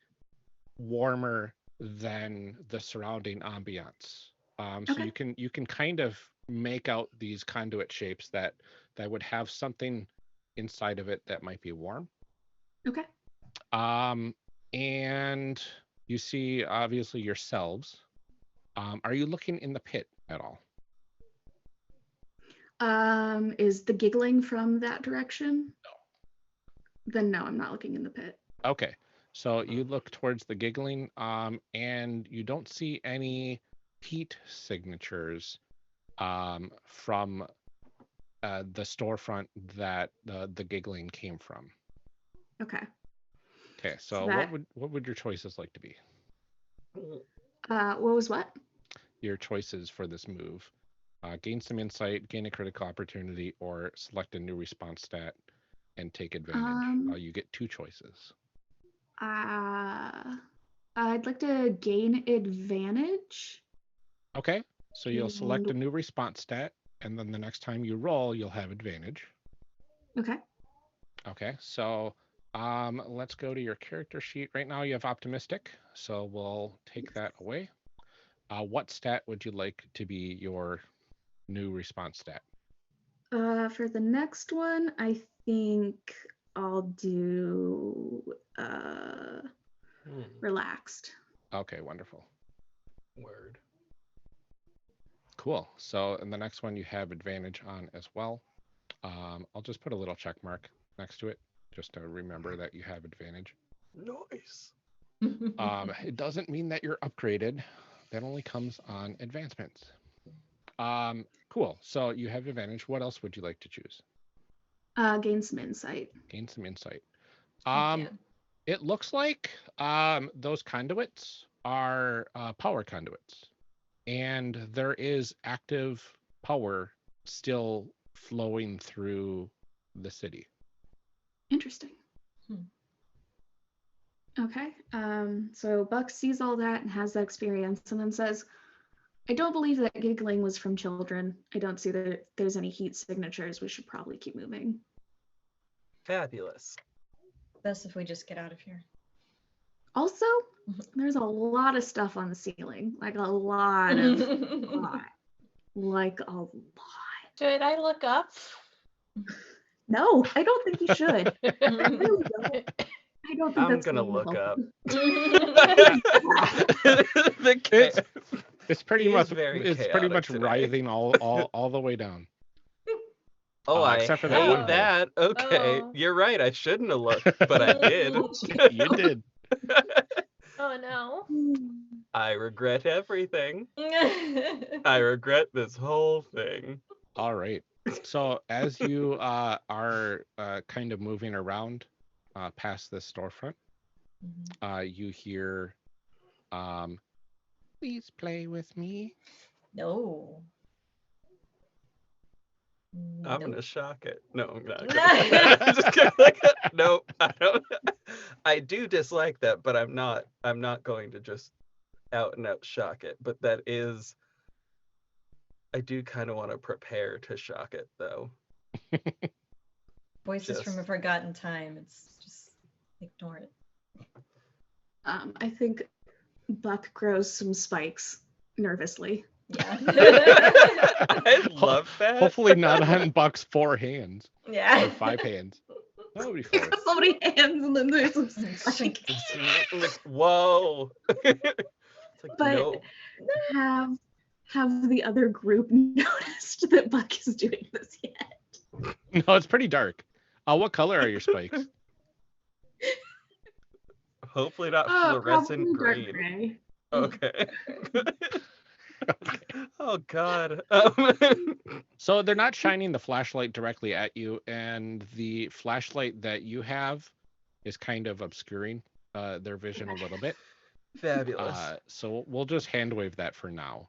warmer than the surrounding ambiance. So Okay. you can kind of make out these conduit shapes that would have something inside of it that might be warm. Okay. And you see obviously yourselves. Are you looking in the pit at all? Is the giggling from that direction? No. Then no, I'm not looking in the pit. Okay. So you look towards the giggling, and you don't see any heat signatures from the storefront that the giggling came from. Okay. Okay, so that- what would your choices like to be? What was what? Your choices for this move. Gain some insight, gain a critical opportunity, or select a new response stat and take advantage. You get 2 choices. I'd like to gain advantage. Okay, so you'll select a new response stat, and then the next time you roll, you'll have advantage. Okay. Okay, so let's go to your character sheet. Right now you have optimistic, so we'll take that away. What stat would you like to be your new response stat? For the next one, I think I'll do relaxed. Okay, wonderful. Word. Cool. So in the next one you have advantage on as well. I'll just put a little check mark next to it just to remember that you have advantage. Nice. It doesn't mean that you're upgraded. That only comes on advancements. Cool. So you have advantage. What else would you like to choose? Gain some insight. Gain some insight. Yeah. It looks like those conduits are power conduits, and there is active power still flowing through the city. Interesting. Okay. So Buck sees all that and has that experience and then says, I don't believe that giggling was from children. I don't see that there's any heat signatures. We should probably keep moving. Fabulous. Best if we just get out of here. Also, there's a lot of stuff on the ceiling. Like a lot of like a lot. Should I look up? No, I don't think you should. I really don't. I don't think I'm that's gonna gonna look help up. you. The kid. It's pretty He is much very it's pretty much chaotic today. writhing all the way down. Oh, I except for that hate one hole. that. Okay, Oh. you're right. I shouldn't have looked, but I did. You did. Oh no. I regret everything. I regret this whole thing. All right. So as you are kind of moving around past this storefront, you hear, please play with me. No. I'm gonna Nope. shock it. No, I'm not. I'm just kidding. No, I don't. I do dislike that, but I'm not going to just out and out shock it. But that is, I do kind of want to prepare to shock it, though. Voices from a Just- forgotten time. It's just ignore it. I think Buck grows some spikes nervously. Yeah. I love that. Hopefully not on Buck's 4 hands Yeah. or 5 hands. That would be 4. So many hands and then there's some spikes. Like, whoa. It's like, But no. have the other group noticed that Buck is doing this yet? No, it's pretty dark. What color are your spikes? Hopefully not Probably fluorescent dark green. gray. Okay. Oh God. So they're not shining the flashlight directly at you, and the flashlight that you have is kind of obscuring their vision a little bit. Fabulous. So we'll just hand wave that for now.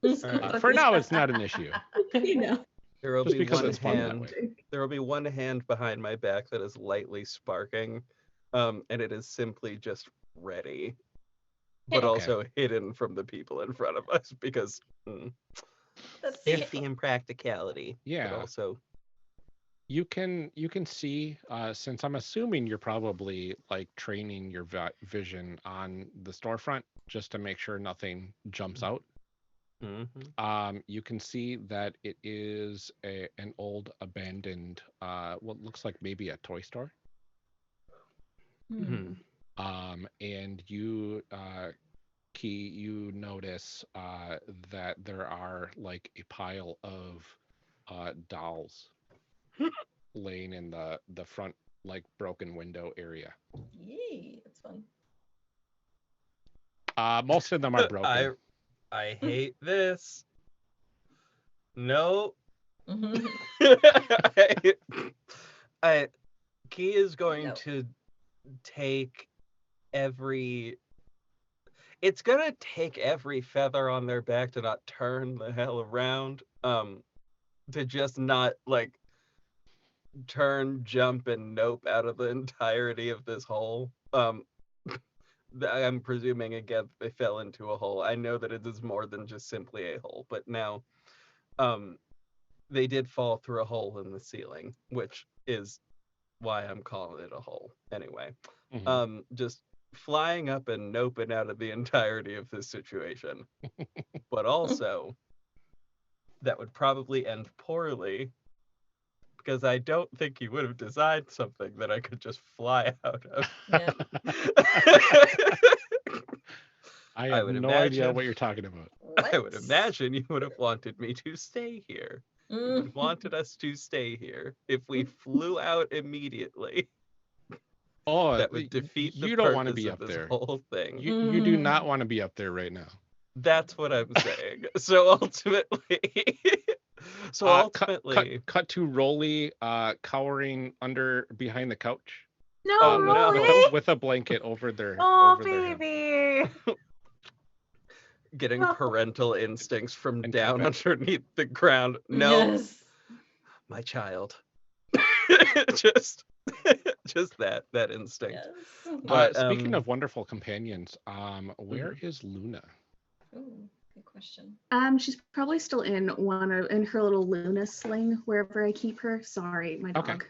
Alright. For now, it's not an issue. You know. There will Just be because one it's fun that hand. way. There will be one hand behind my back that is lightly sparking, and it is simply just ready, but Okay. also hidden from the people in front of us because That's safety and practicality. Yeah. But also, You can see, since I'm assuming you're probably like training your vision on the storefront just to make sure nothing jumps out. You can see that it is an old abandoned, what looks like maybe a toy store. Hmm. And you, Key, you notice that there are like a pile of dolls laying in the front like broken window area. Yay, that's fun. Most of them are broken. I hate this. No. Mhm. Key is going No. to take every. It's gonna take every feather on their back to not turn the hell around. To just not like turn, jump, and nope out of the entirety of this hole. I'm presuming again they fell into a hole. I know that it is more than just simply a hole, but now they did fall through a hole in the ceiling, which is why I'm calling it a hole. Anyway, just flying up and noping out of the entirety of this situation. But also, that would probably end poorly because I don't think he would have designed something that I could just fly out of. Yeah. I have would no idea imagine- what you're talking about. I would imagine you would have wanted me to stay here. You would have wanted us to stay here. If we flew out immediately, Oh, that would defeat the you don't want to purpose be of up this there. whole thing. You do not want to be up there right now. That's what I'm saying. So ultimately, Cut to Rolly cowering behind the couch. No, no. Rolly. With a blanket over their Oh, over their head. baby. getting No. parental instincts from And down carpet. underneath the ground. No, Yes. my child. just that instinct. Yes. But, Speaking of wonderful companions, where Mhm. is Luna? Ooh, good question. She's probably still in in her little Luna sling wherever I keep her. Sorry, my Okay. dog.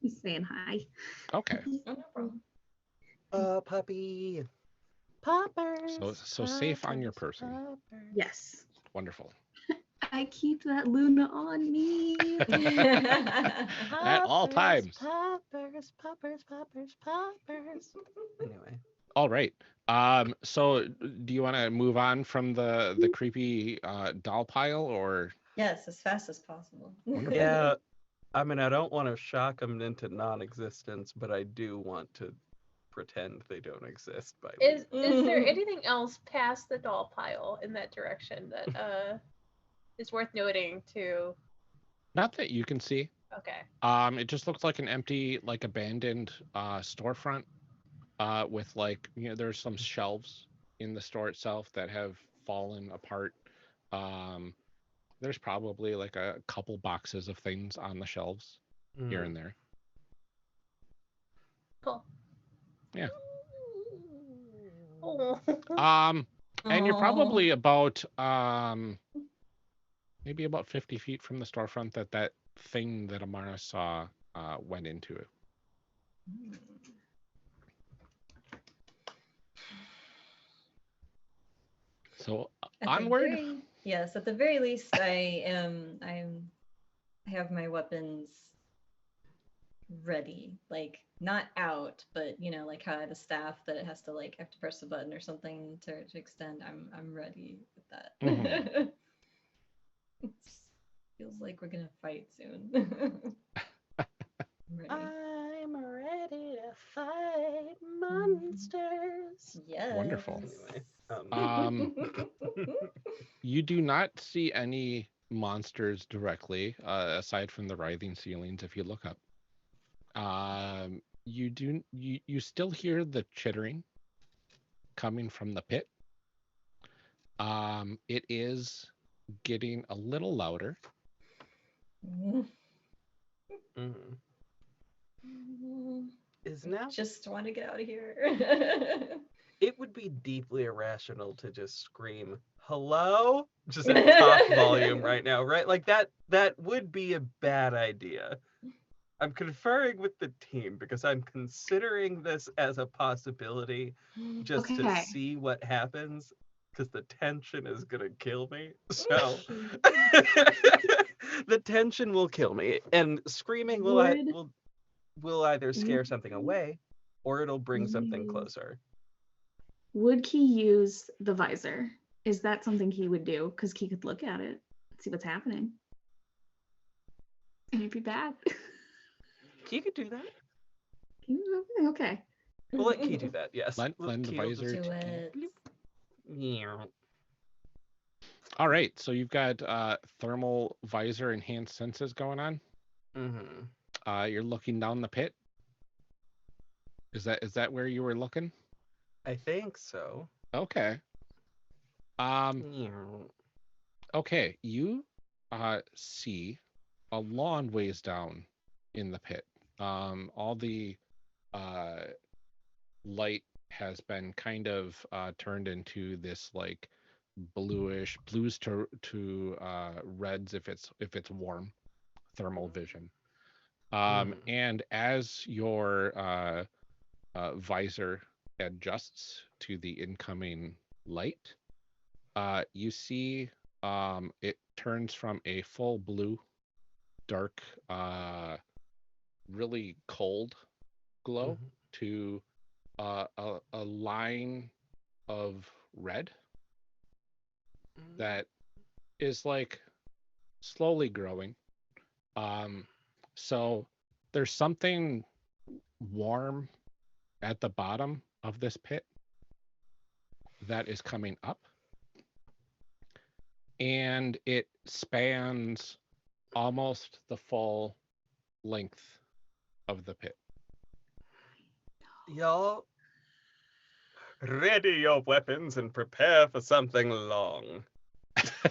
He's saying hi. Okay. Oh, no problem. Puppy. Poppers. So safe on your person. Yes. Wonderful. I keep that Luna on me. At all times. Poppers. Anyway. All right. So do you want to move on from the creepy doll pile, or? Yes, as fast as possible. Wonderful. Yeah, I mean, I don't want to shock them into non-existence, but I do want to pretend they don't exist by Is leaving. there anything else past the doll pile in that direction that is worth noting to? Not that you can see. Okay. It just looks like an empty, like abandoned storefront with like, there's some shelves in the store itself that have fallen apart. There's probably like a couple boxes of things on the shelves here and there. Cool. Yeah. Oh. And you're probably about maybe about 50 feet from the storefront that thing that Amara saw went into. So onward. Yes, at the very least, I have my weapons ready, like not out, but like how I have a staff that it has to like have to press a button or something to extend. I'm ready with that. Mhm. It feels like we're gonna fight soon. I'm ready. I'm ready to fight monsters. Yes. Wonderful. Anyway, You do not see any monsters directly, aside from the writhing ceilings if you look up. you still hear the chittering coming from the pit. It is getting a little louder. Is now Just want to get out of here. it would be deeply irrational to just scream hello just at top volume right now, right? Like that would be a bad idea. I'm conferring with the team because I'm considering this as a possibility just to Okay. see what happens because the tension is gonna kill me. So the tension will kill me, and screaming will either scare something away or it'll bring something closer. Would Key use the visor? Is that something he would do? Because Key could look at it, see what's happening. It might be bad. Key could do that. Okay. We'll let Key do that, yes. Lend the Key will just visor Do to it. Yeah. All right, so you've got thermal visor enhanced senses going on. Mm-hmm. You're looking down the pit. Is that where you were looking? I think so. Okay. Yeah. Okay, you see a long ways down in the pit. All the light has been kind of turned into this like blues to reds if it's warm thermal vision. And as your visor adjusts to the incoming light, you see it turns from a full blue, dark, really cold glow to a line of red that is like slowly growing. So there's something warm at the bottom of this pit that is coming up, and it spans almost the full length of the pit. Y'all, ready your weapons and prepare for something long.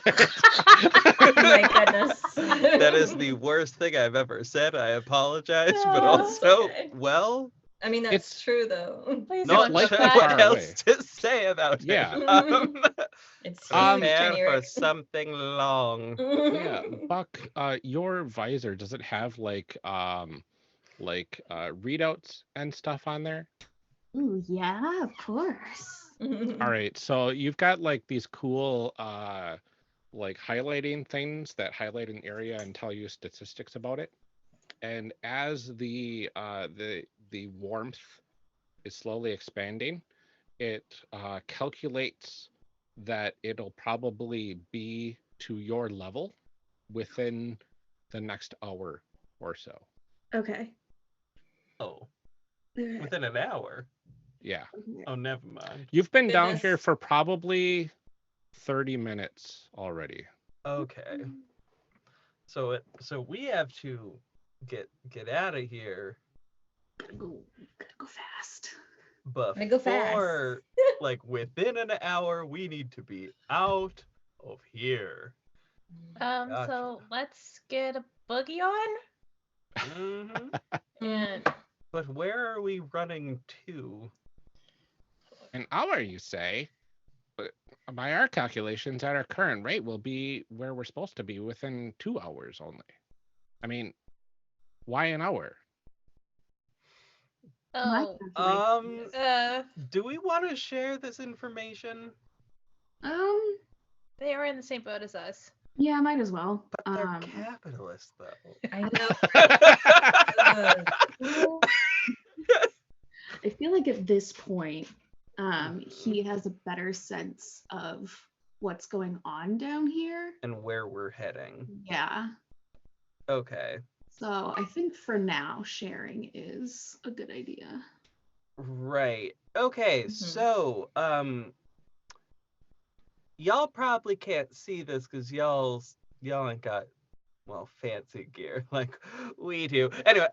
Oh my goodness. That is the worst thing I've ever said. I apologize, but also, okay. well, I mean, that's true, though. Please not don't sure look what that. else to say about Yeah. it. It's Prepare Tiny for Rick. something long. Yeah, Buck, your visor, does it have like readouts and stuff on there? Ooh, yeah, of course. All right, so you've got like these cool like highlighting things that highlight an area and tell you statistics about it. And as the warmth is slowly expanding, it calculates that it'll probably be to your level within the next hour or so. Okay. Oh, within an hour? Yeah. Oh, never mind. You've been down Goodness. here for probably 30 minutes already. Okay. So we have to get out of here Gotta go fast. Gotta go fast. before like within an hour we need to be out of here. Gotcha. So let's get a boogie on. Mhm. And But where are we running to? An hour, you say? But by our calculations, at our current rate, we'll be where we're supposed to be within 2 hours only. I mean, why an hour? My oh, calculation- Do we want to share this information? they are in the same boat as us. Yeah, might as well. But they're capitalists, though. I know. Well, I feel like at this point, he has a better sense of what's going on down here. And where we're heading. Yeah. Okay. So I think for now, sharing is a good idea. Right. Okay, so y'all probably can't see this because y'all ain't got fancy gear like we do. Anyway,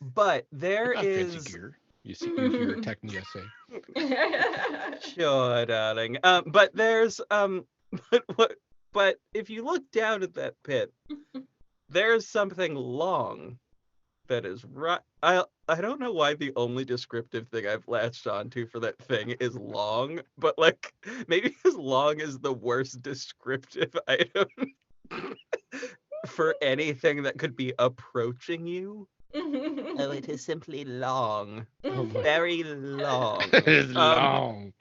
But there Not fancy is gear. You see, you hear Technia say. sure, darling. But there's but if you look down at that pit, there's something long that is right. I don't know why the only descriptive thing I've latched onto for that thing is long, but like maybe as long is the worst descriptive item for anything that could be approaching you. Oh, it is simply long. Oh boy. Very long. It is long.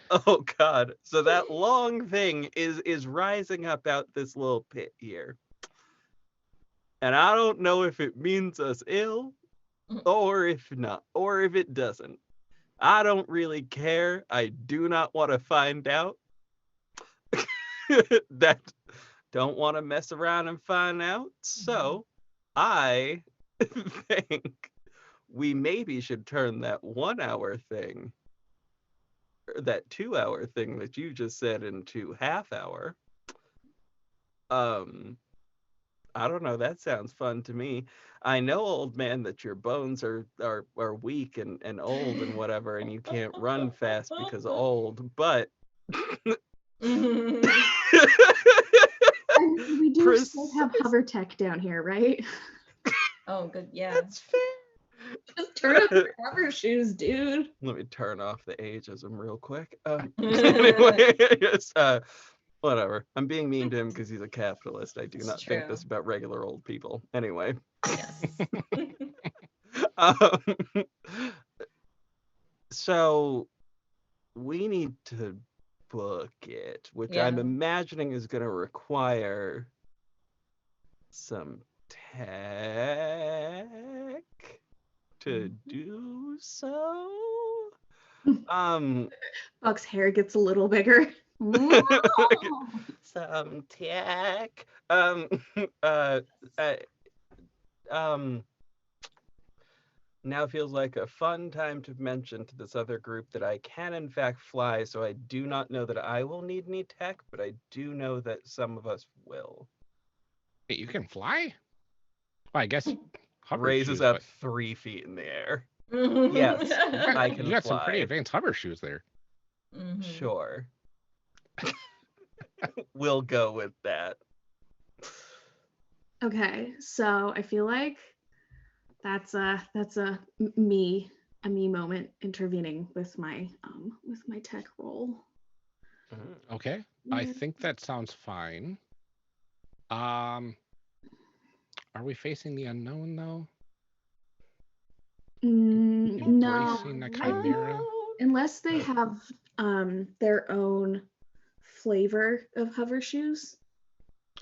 Oh god. So that long thing is rising up out this little pit here. And I don't know if it means us ill or if not, or if it doesn't. I don't really care. I do not want to find out. That don't want to mess around and find out. So I think we maybe should turn that 1 hour thing, or that 2 hour thing that you just said, into half hour. I don't know, that sounds fun to me. I know, old man, that your bones are weak and old and whatever, and you can't run fast because old, but We do still have hover tech down here, right? Oh, good. Yeah. That's fair. Just turn up your hover shoes, dude. Let me turn off the ageism real quick. Anyway, just, whatever. I'm being mean to him because he's a capitalist. I do It's not true. think this about regular old people. Anyway. Yes. Um, so we need to book it, which I'm Yeah. imagining is going to require some tech to do so. Buck's hair gets a little bigger. Some tech. Now feels like a fun time to mention to this other group that I can in fact fly, so I do not know that I will need any tech, but I do know that some of us will. Wait, you can fly? Well, I guess hover Raises shoes, up but 3 feet in the air. Yes, I can you got some pretty fly. advanced hover shoes there. Mhm. Sure. We'll go with that. Okay, so I feel like that's a me moment intervening with my tech roll. Okay, I Yeah. think that sounds fine. Are we facing the unknown though? No, Embracing the chimera? unless they have their own flavor of hover shoes.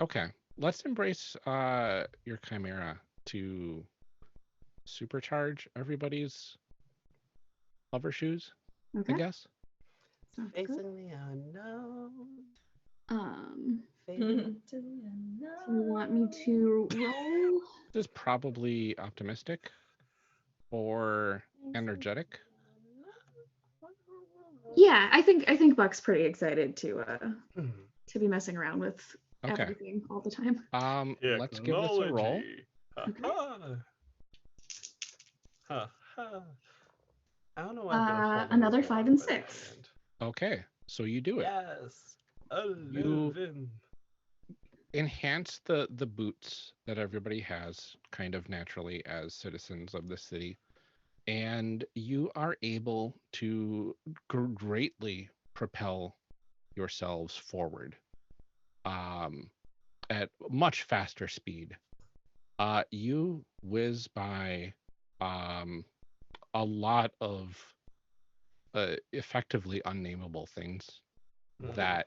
Okay, let's embrace your chimera to supercharge everybody's hover shoes, Okay. I guess. Sounds good. Facing the unknown. Do you want me to roll? This is probably optimistic or energetic. Yeah, I think Buck's pretty excited to be messing around with Okay. everything all the time. Let's give this a roll. I don't know why I'm gonna hold Another those 5 in and my 6. hand. Okay, so you do it. Yes. 11. Enhance the boots that everybody has kind of naturally as citizens of the city, and you are able to greatly propel yourselves forward at much faster speed. You whiz by a lot of effectively unnameable things that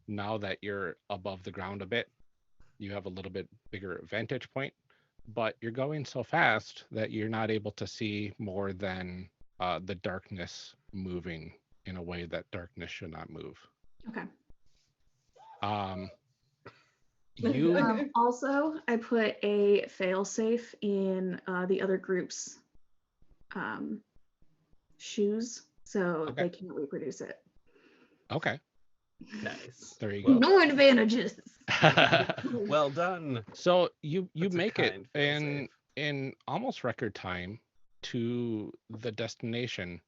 now that you're above the ground a bit, you have a little bit bigger vantage point, but you're going so fast that you're not able to see more than the darkness moving in a way that darkness should not move. Okay. You Also, I put a failsafe in the other group's shoes, so Okay. they can't reproduce it. okay? Nice. There you go. No advantages. Well done. So you That's a make it kind failsafe. in almost record time. to the destination,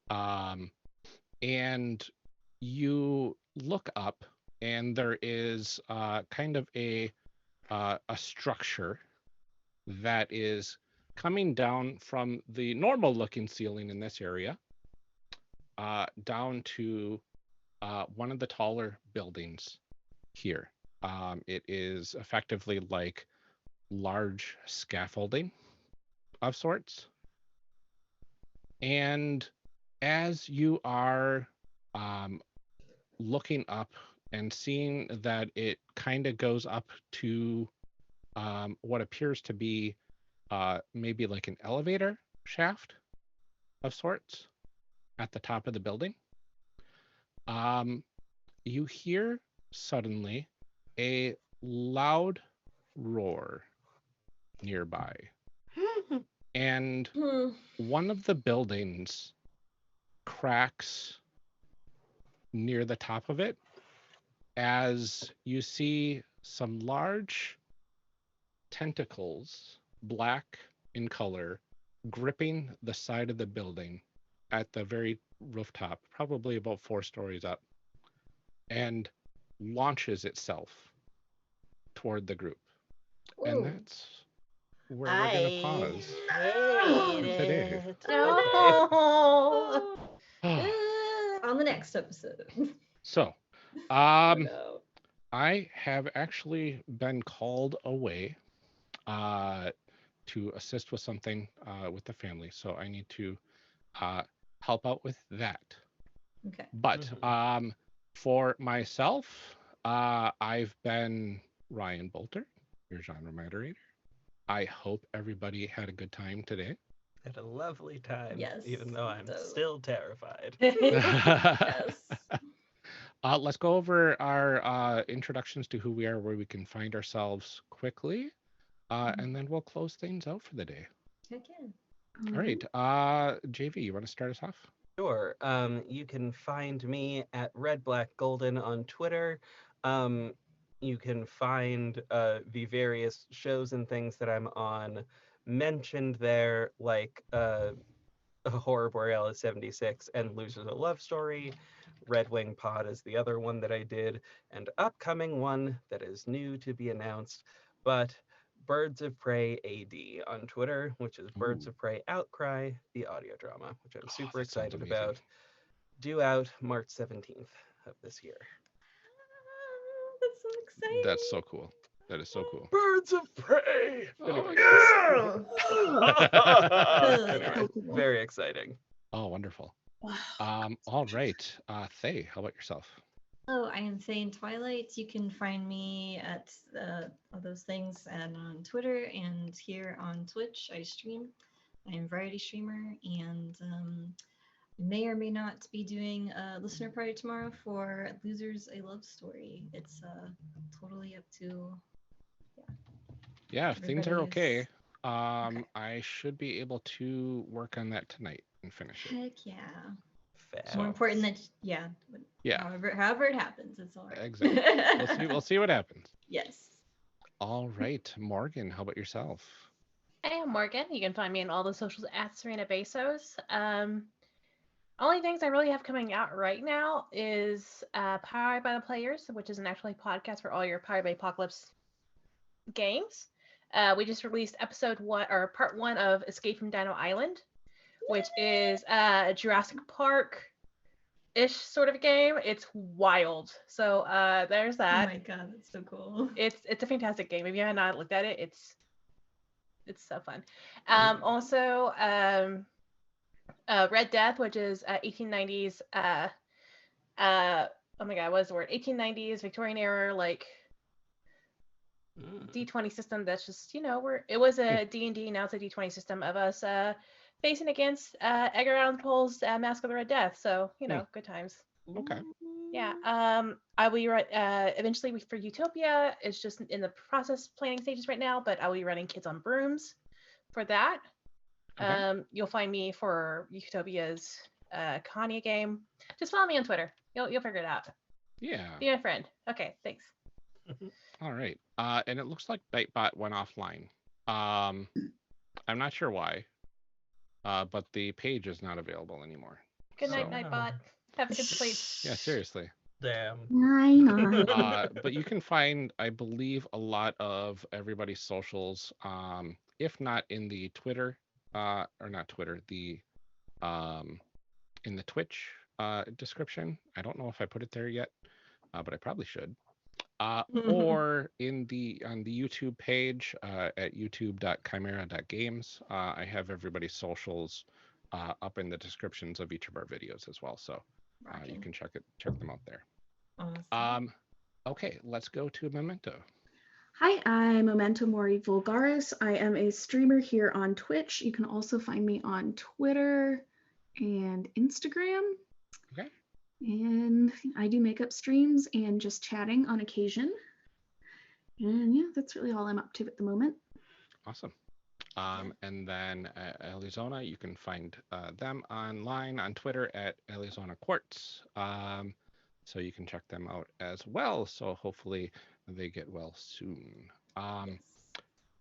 and you look up, and there is kind of a structure that is coming down from the normal looking ceiling in this area down to one of the taller buildings here. It is effectively like large scaffolding of sorts. And as you are looking up and seeing that it kind of goes up to what appears to be maybe like an elevator shaft of sorts at the top of the building, you hear suddenly a loud roar nearby. And one of the buildings cracks near the top of it as you see some large tentacles, black in color, gripping the side of the building at the very rooftop, probably about 4 stories up, and launches itself toward the group. And that's where we're going to pause for today. No. On the next episode. So, No. I have actually been called away to assist with something with the family, so I need to help out with that. Okay. But for myself, I've been Ryan Boelter, your genre moderator. I hope everybody had a good time today. Had a lovely time. Yes, Even though I'm totally. still terrified. Yes. Let's go over our introductions to who we are, where we can find ourselves quickly, and then we'll close things out for the day. Again. All right, JV, you want to start us off? Sure. You can find me at Red Black Golden on Twitter. You can find the various shows and things that I'm on mentioned there, like Horror Borealis 76 and Losers a Love Story. Red Wing Pod is the other one that I did, and upcoming one that is new to be announced, but Birds of Prey AD on Twitter, which is Birds of Prey Outcry, the audio drama, which I'm super that sounds excited amazing. about. Due out March 17th of this year. That's so exciting. That's so cool. That is so cool. Birds of Prey! Anyway. Anyway, very exciting. Oh, wonderful. All right. Thae, how about yourself? Hello, I am Thae in Twilight. You can find me at all those things and on Twitter and here on Twitch. I stream. I am a variety streamer, and may or may not be doing a listener party tomorrow for Losers a Love Story. It's totally up to Yeah, if things are okay, Okay. I should be able to work on that tonight and finish it. Heck yeah. Fast. More important that Yeah. however it happens, it's all right. Exactly. We'll see what happens. Yes. All right, Morgan, how about yourself? Hey, I'm Morgan. You can find me on all the socials at Serena Bezos. Only things I really have coming out right now is Powered by the Players, which is an actually podcast for all your Powered by Apocalypse games. We just released episode 1 or part 1 of Escape from Dino Island, which is a Jurassic Park-ish sort of a game. It's wild. So there's that. Oh my god, that's so cool. It's a fantastic game. If you have not looked at it, it's so fun. Also, Red Death, which is 1890s. Oh my god, what is the word? 1890s Victorian era, like D20 system. That's just it was a D&D, now it's a D20 system of us facing against Edgar Allan Poe's Mask of the Red Death. So good times. Okay. Yeah. I will be eventually for Huetopia. It's just in the process planning stages right now, but I will be running Kids on Brooms for that. Okay. You'll find me for Huetopia's Kanye game. Just follow me on Twitter. You'll figure it out. Yeah. Be my friend. Okay, thanks. All right. And it looks like Nightbot went offline. I'm not sure why. but the page is not available anymore. Good night, So- Nightbot. Have a good sleep. Yeah, seriously. Damn. Why not? But you can find, I believe, a lot of everybody's socials, if not in the Twitter, or not Twitter, the in the Twitch description. I don't know if I put it there yet, but I probably should. Or on the YouTube page at youtube.chimera.games. I have everybody's socials up in the descriptions of each of our videos as well, so you can check them out there. Awesome. Okay, let's go to Memento. Hi, I'm Memento Mori Vulgaris. I am a streamer here on Twitch. You can also find me on Twitter and Instagram. Okay. And I do makeup streams and just chatting on occasion. And yeah, that's really all I'm up to at the moment. Awesome. And then Alyzona, you can find them online on Twitter at Alyzona Quartz. So you can check them out as well. So hopefully they get well soon.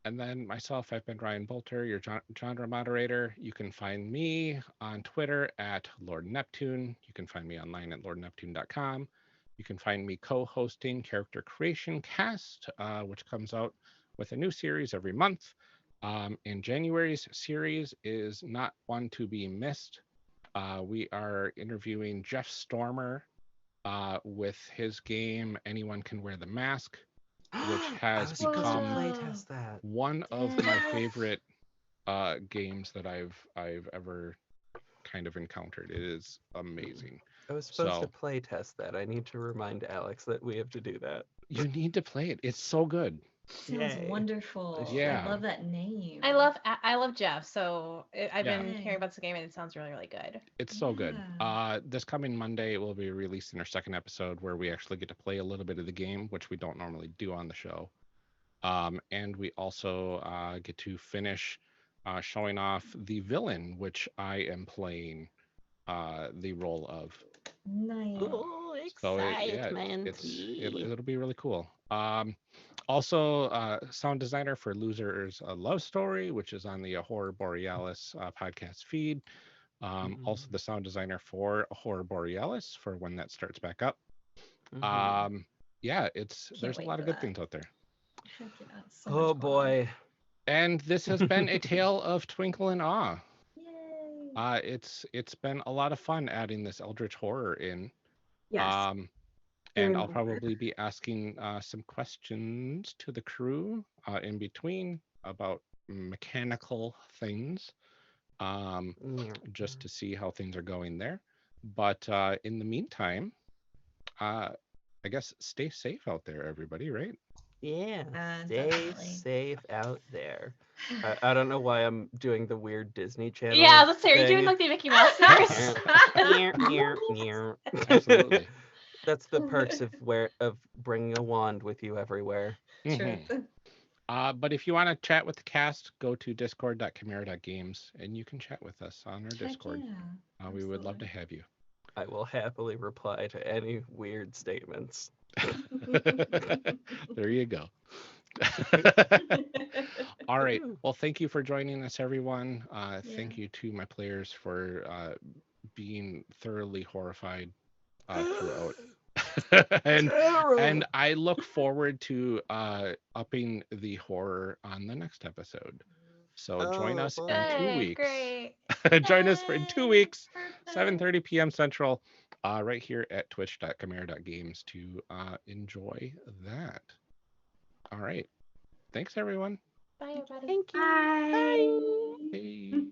And then myself, I've been Ryan Boelter, your genre moderator. You can find me on Twitter at Lord Neptune. You can find me online at lordneptune.com. You can find me co-hosting Character Creation Cast, which comes out with a new series every month. And January's series is not one to be missed. We are interviewing Jeff Stormer with his game Anyone Can Wear the Mask, which has become playtest that. one of my favorite games that I've ever kind of encountered. It is amazing. I was supposed to So- play test that. I need to remind Alex that we have to do that. You need to play it. It's so good. Sounds Yay. wonderful. Yeah. I love that name. I love Jeff, so I've Yeah. been hearing about this game and it sounds really, really good. It's so good. Yeah. This coming Monday, we'll be releasing our second episode where we actually get to play a little bit of the game, which we don't normally do on the show. And we also get to finish showing off the villain, which I am playing the role of. Nice. So it'll be really cool. Also, sound designer for Losers A Love Story, which is on the Horror Borealis podcast feed. Also the sound designer for Horror Borealis for when that starts back up. Yeah, there's a wait lot for of good that. things out there. Heck yeah, so Oh much fun. boy. And this has been a tale of Twinkle and Awe. Yay. It's been a lot of fun adding this Eldritch horror in. Yes. And Very I'll well. probably be asking some questions to the crew in between about mechanical things, just to see how things are going there. But in the meantime, I guess stay safe out there, everybody, right? Yeah. Stay Definitely. safe out there. I don't know why I'm doing the weird Disney Channel. Yeah, let's say, are you doing thing. like the Mickey Mouse nurse? Absolutely. That's the perks of bringing a wand with you everywhere. Mhm. Truth. But if you want to chat with the cast, go to discord.chimera.games and you can chat with us on our Heck Discord. yeah. We would love to Absolutely. have you. I will happily reply to any weird statements. There you go. All right. Well, thank you for joining us, everyone. Thank you to my players for being thoroughly horrified throughout. and I look forward to upping the horror on the next episode. So join us in 2 Good, weeks. great. Join us in 2 weeks, Perfect. 7:30 p.m. Central, right here at twitch.chimera.games to enjoy that. All right. Thanks, everyone. Bye, everybody. Thank you. Bye. Hey.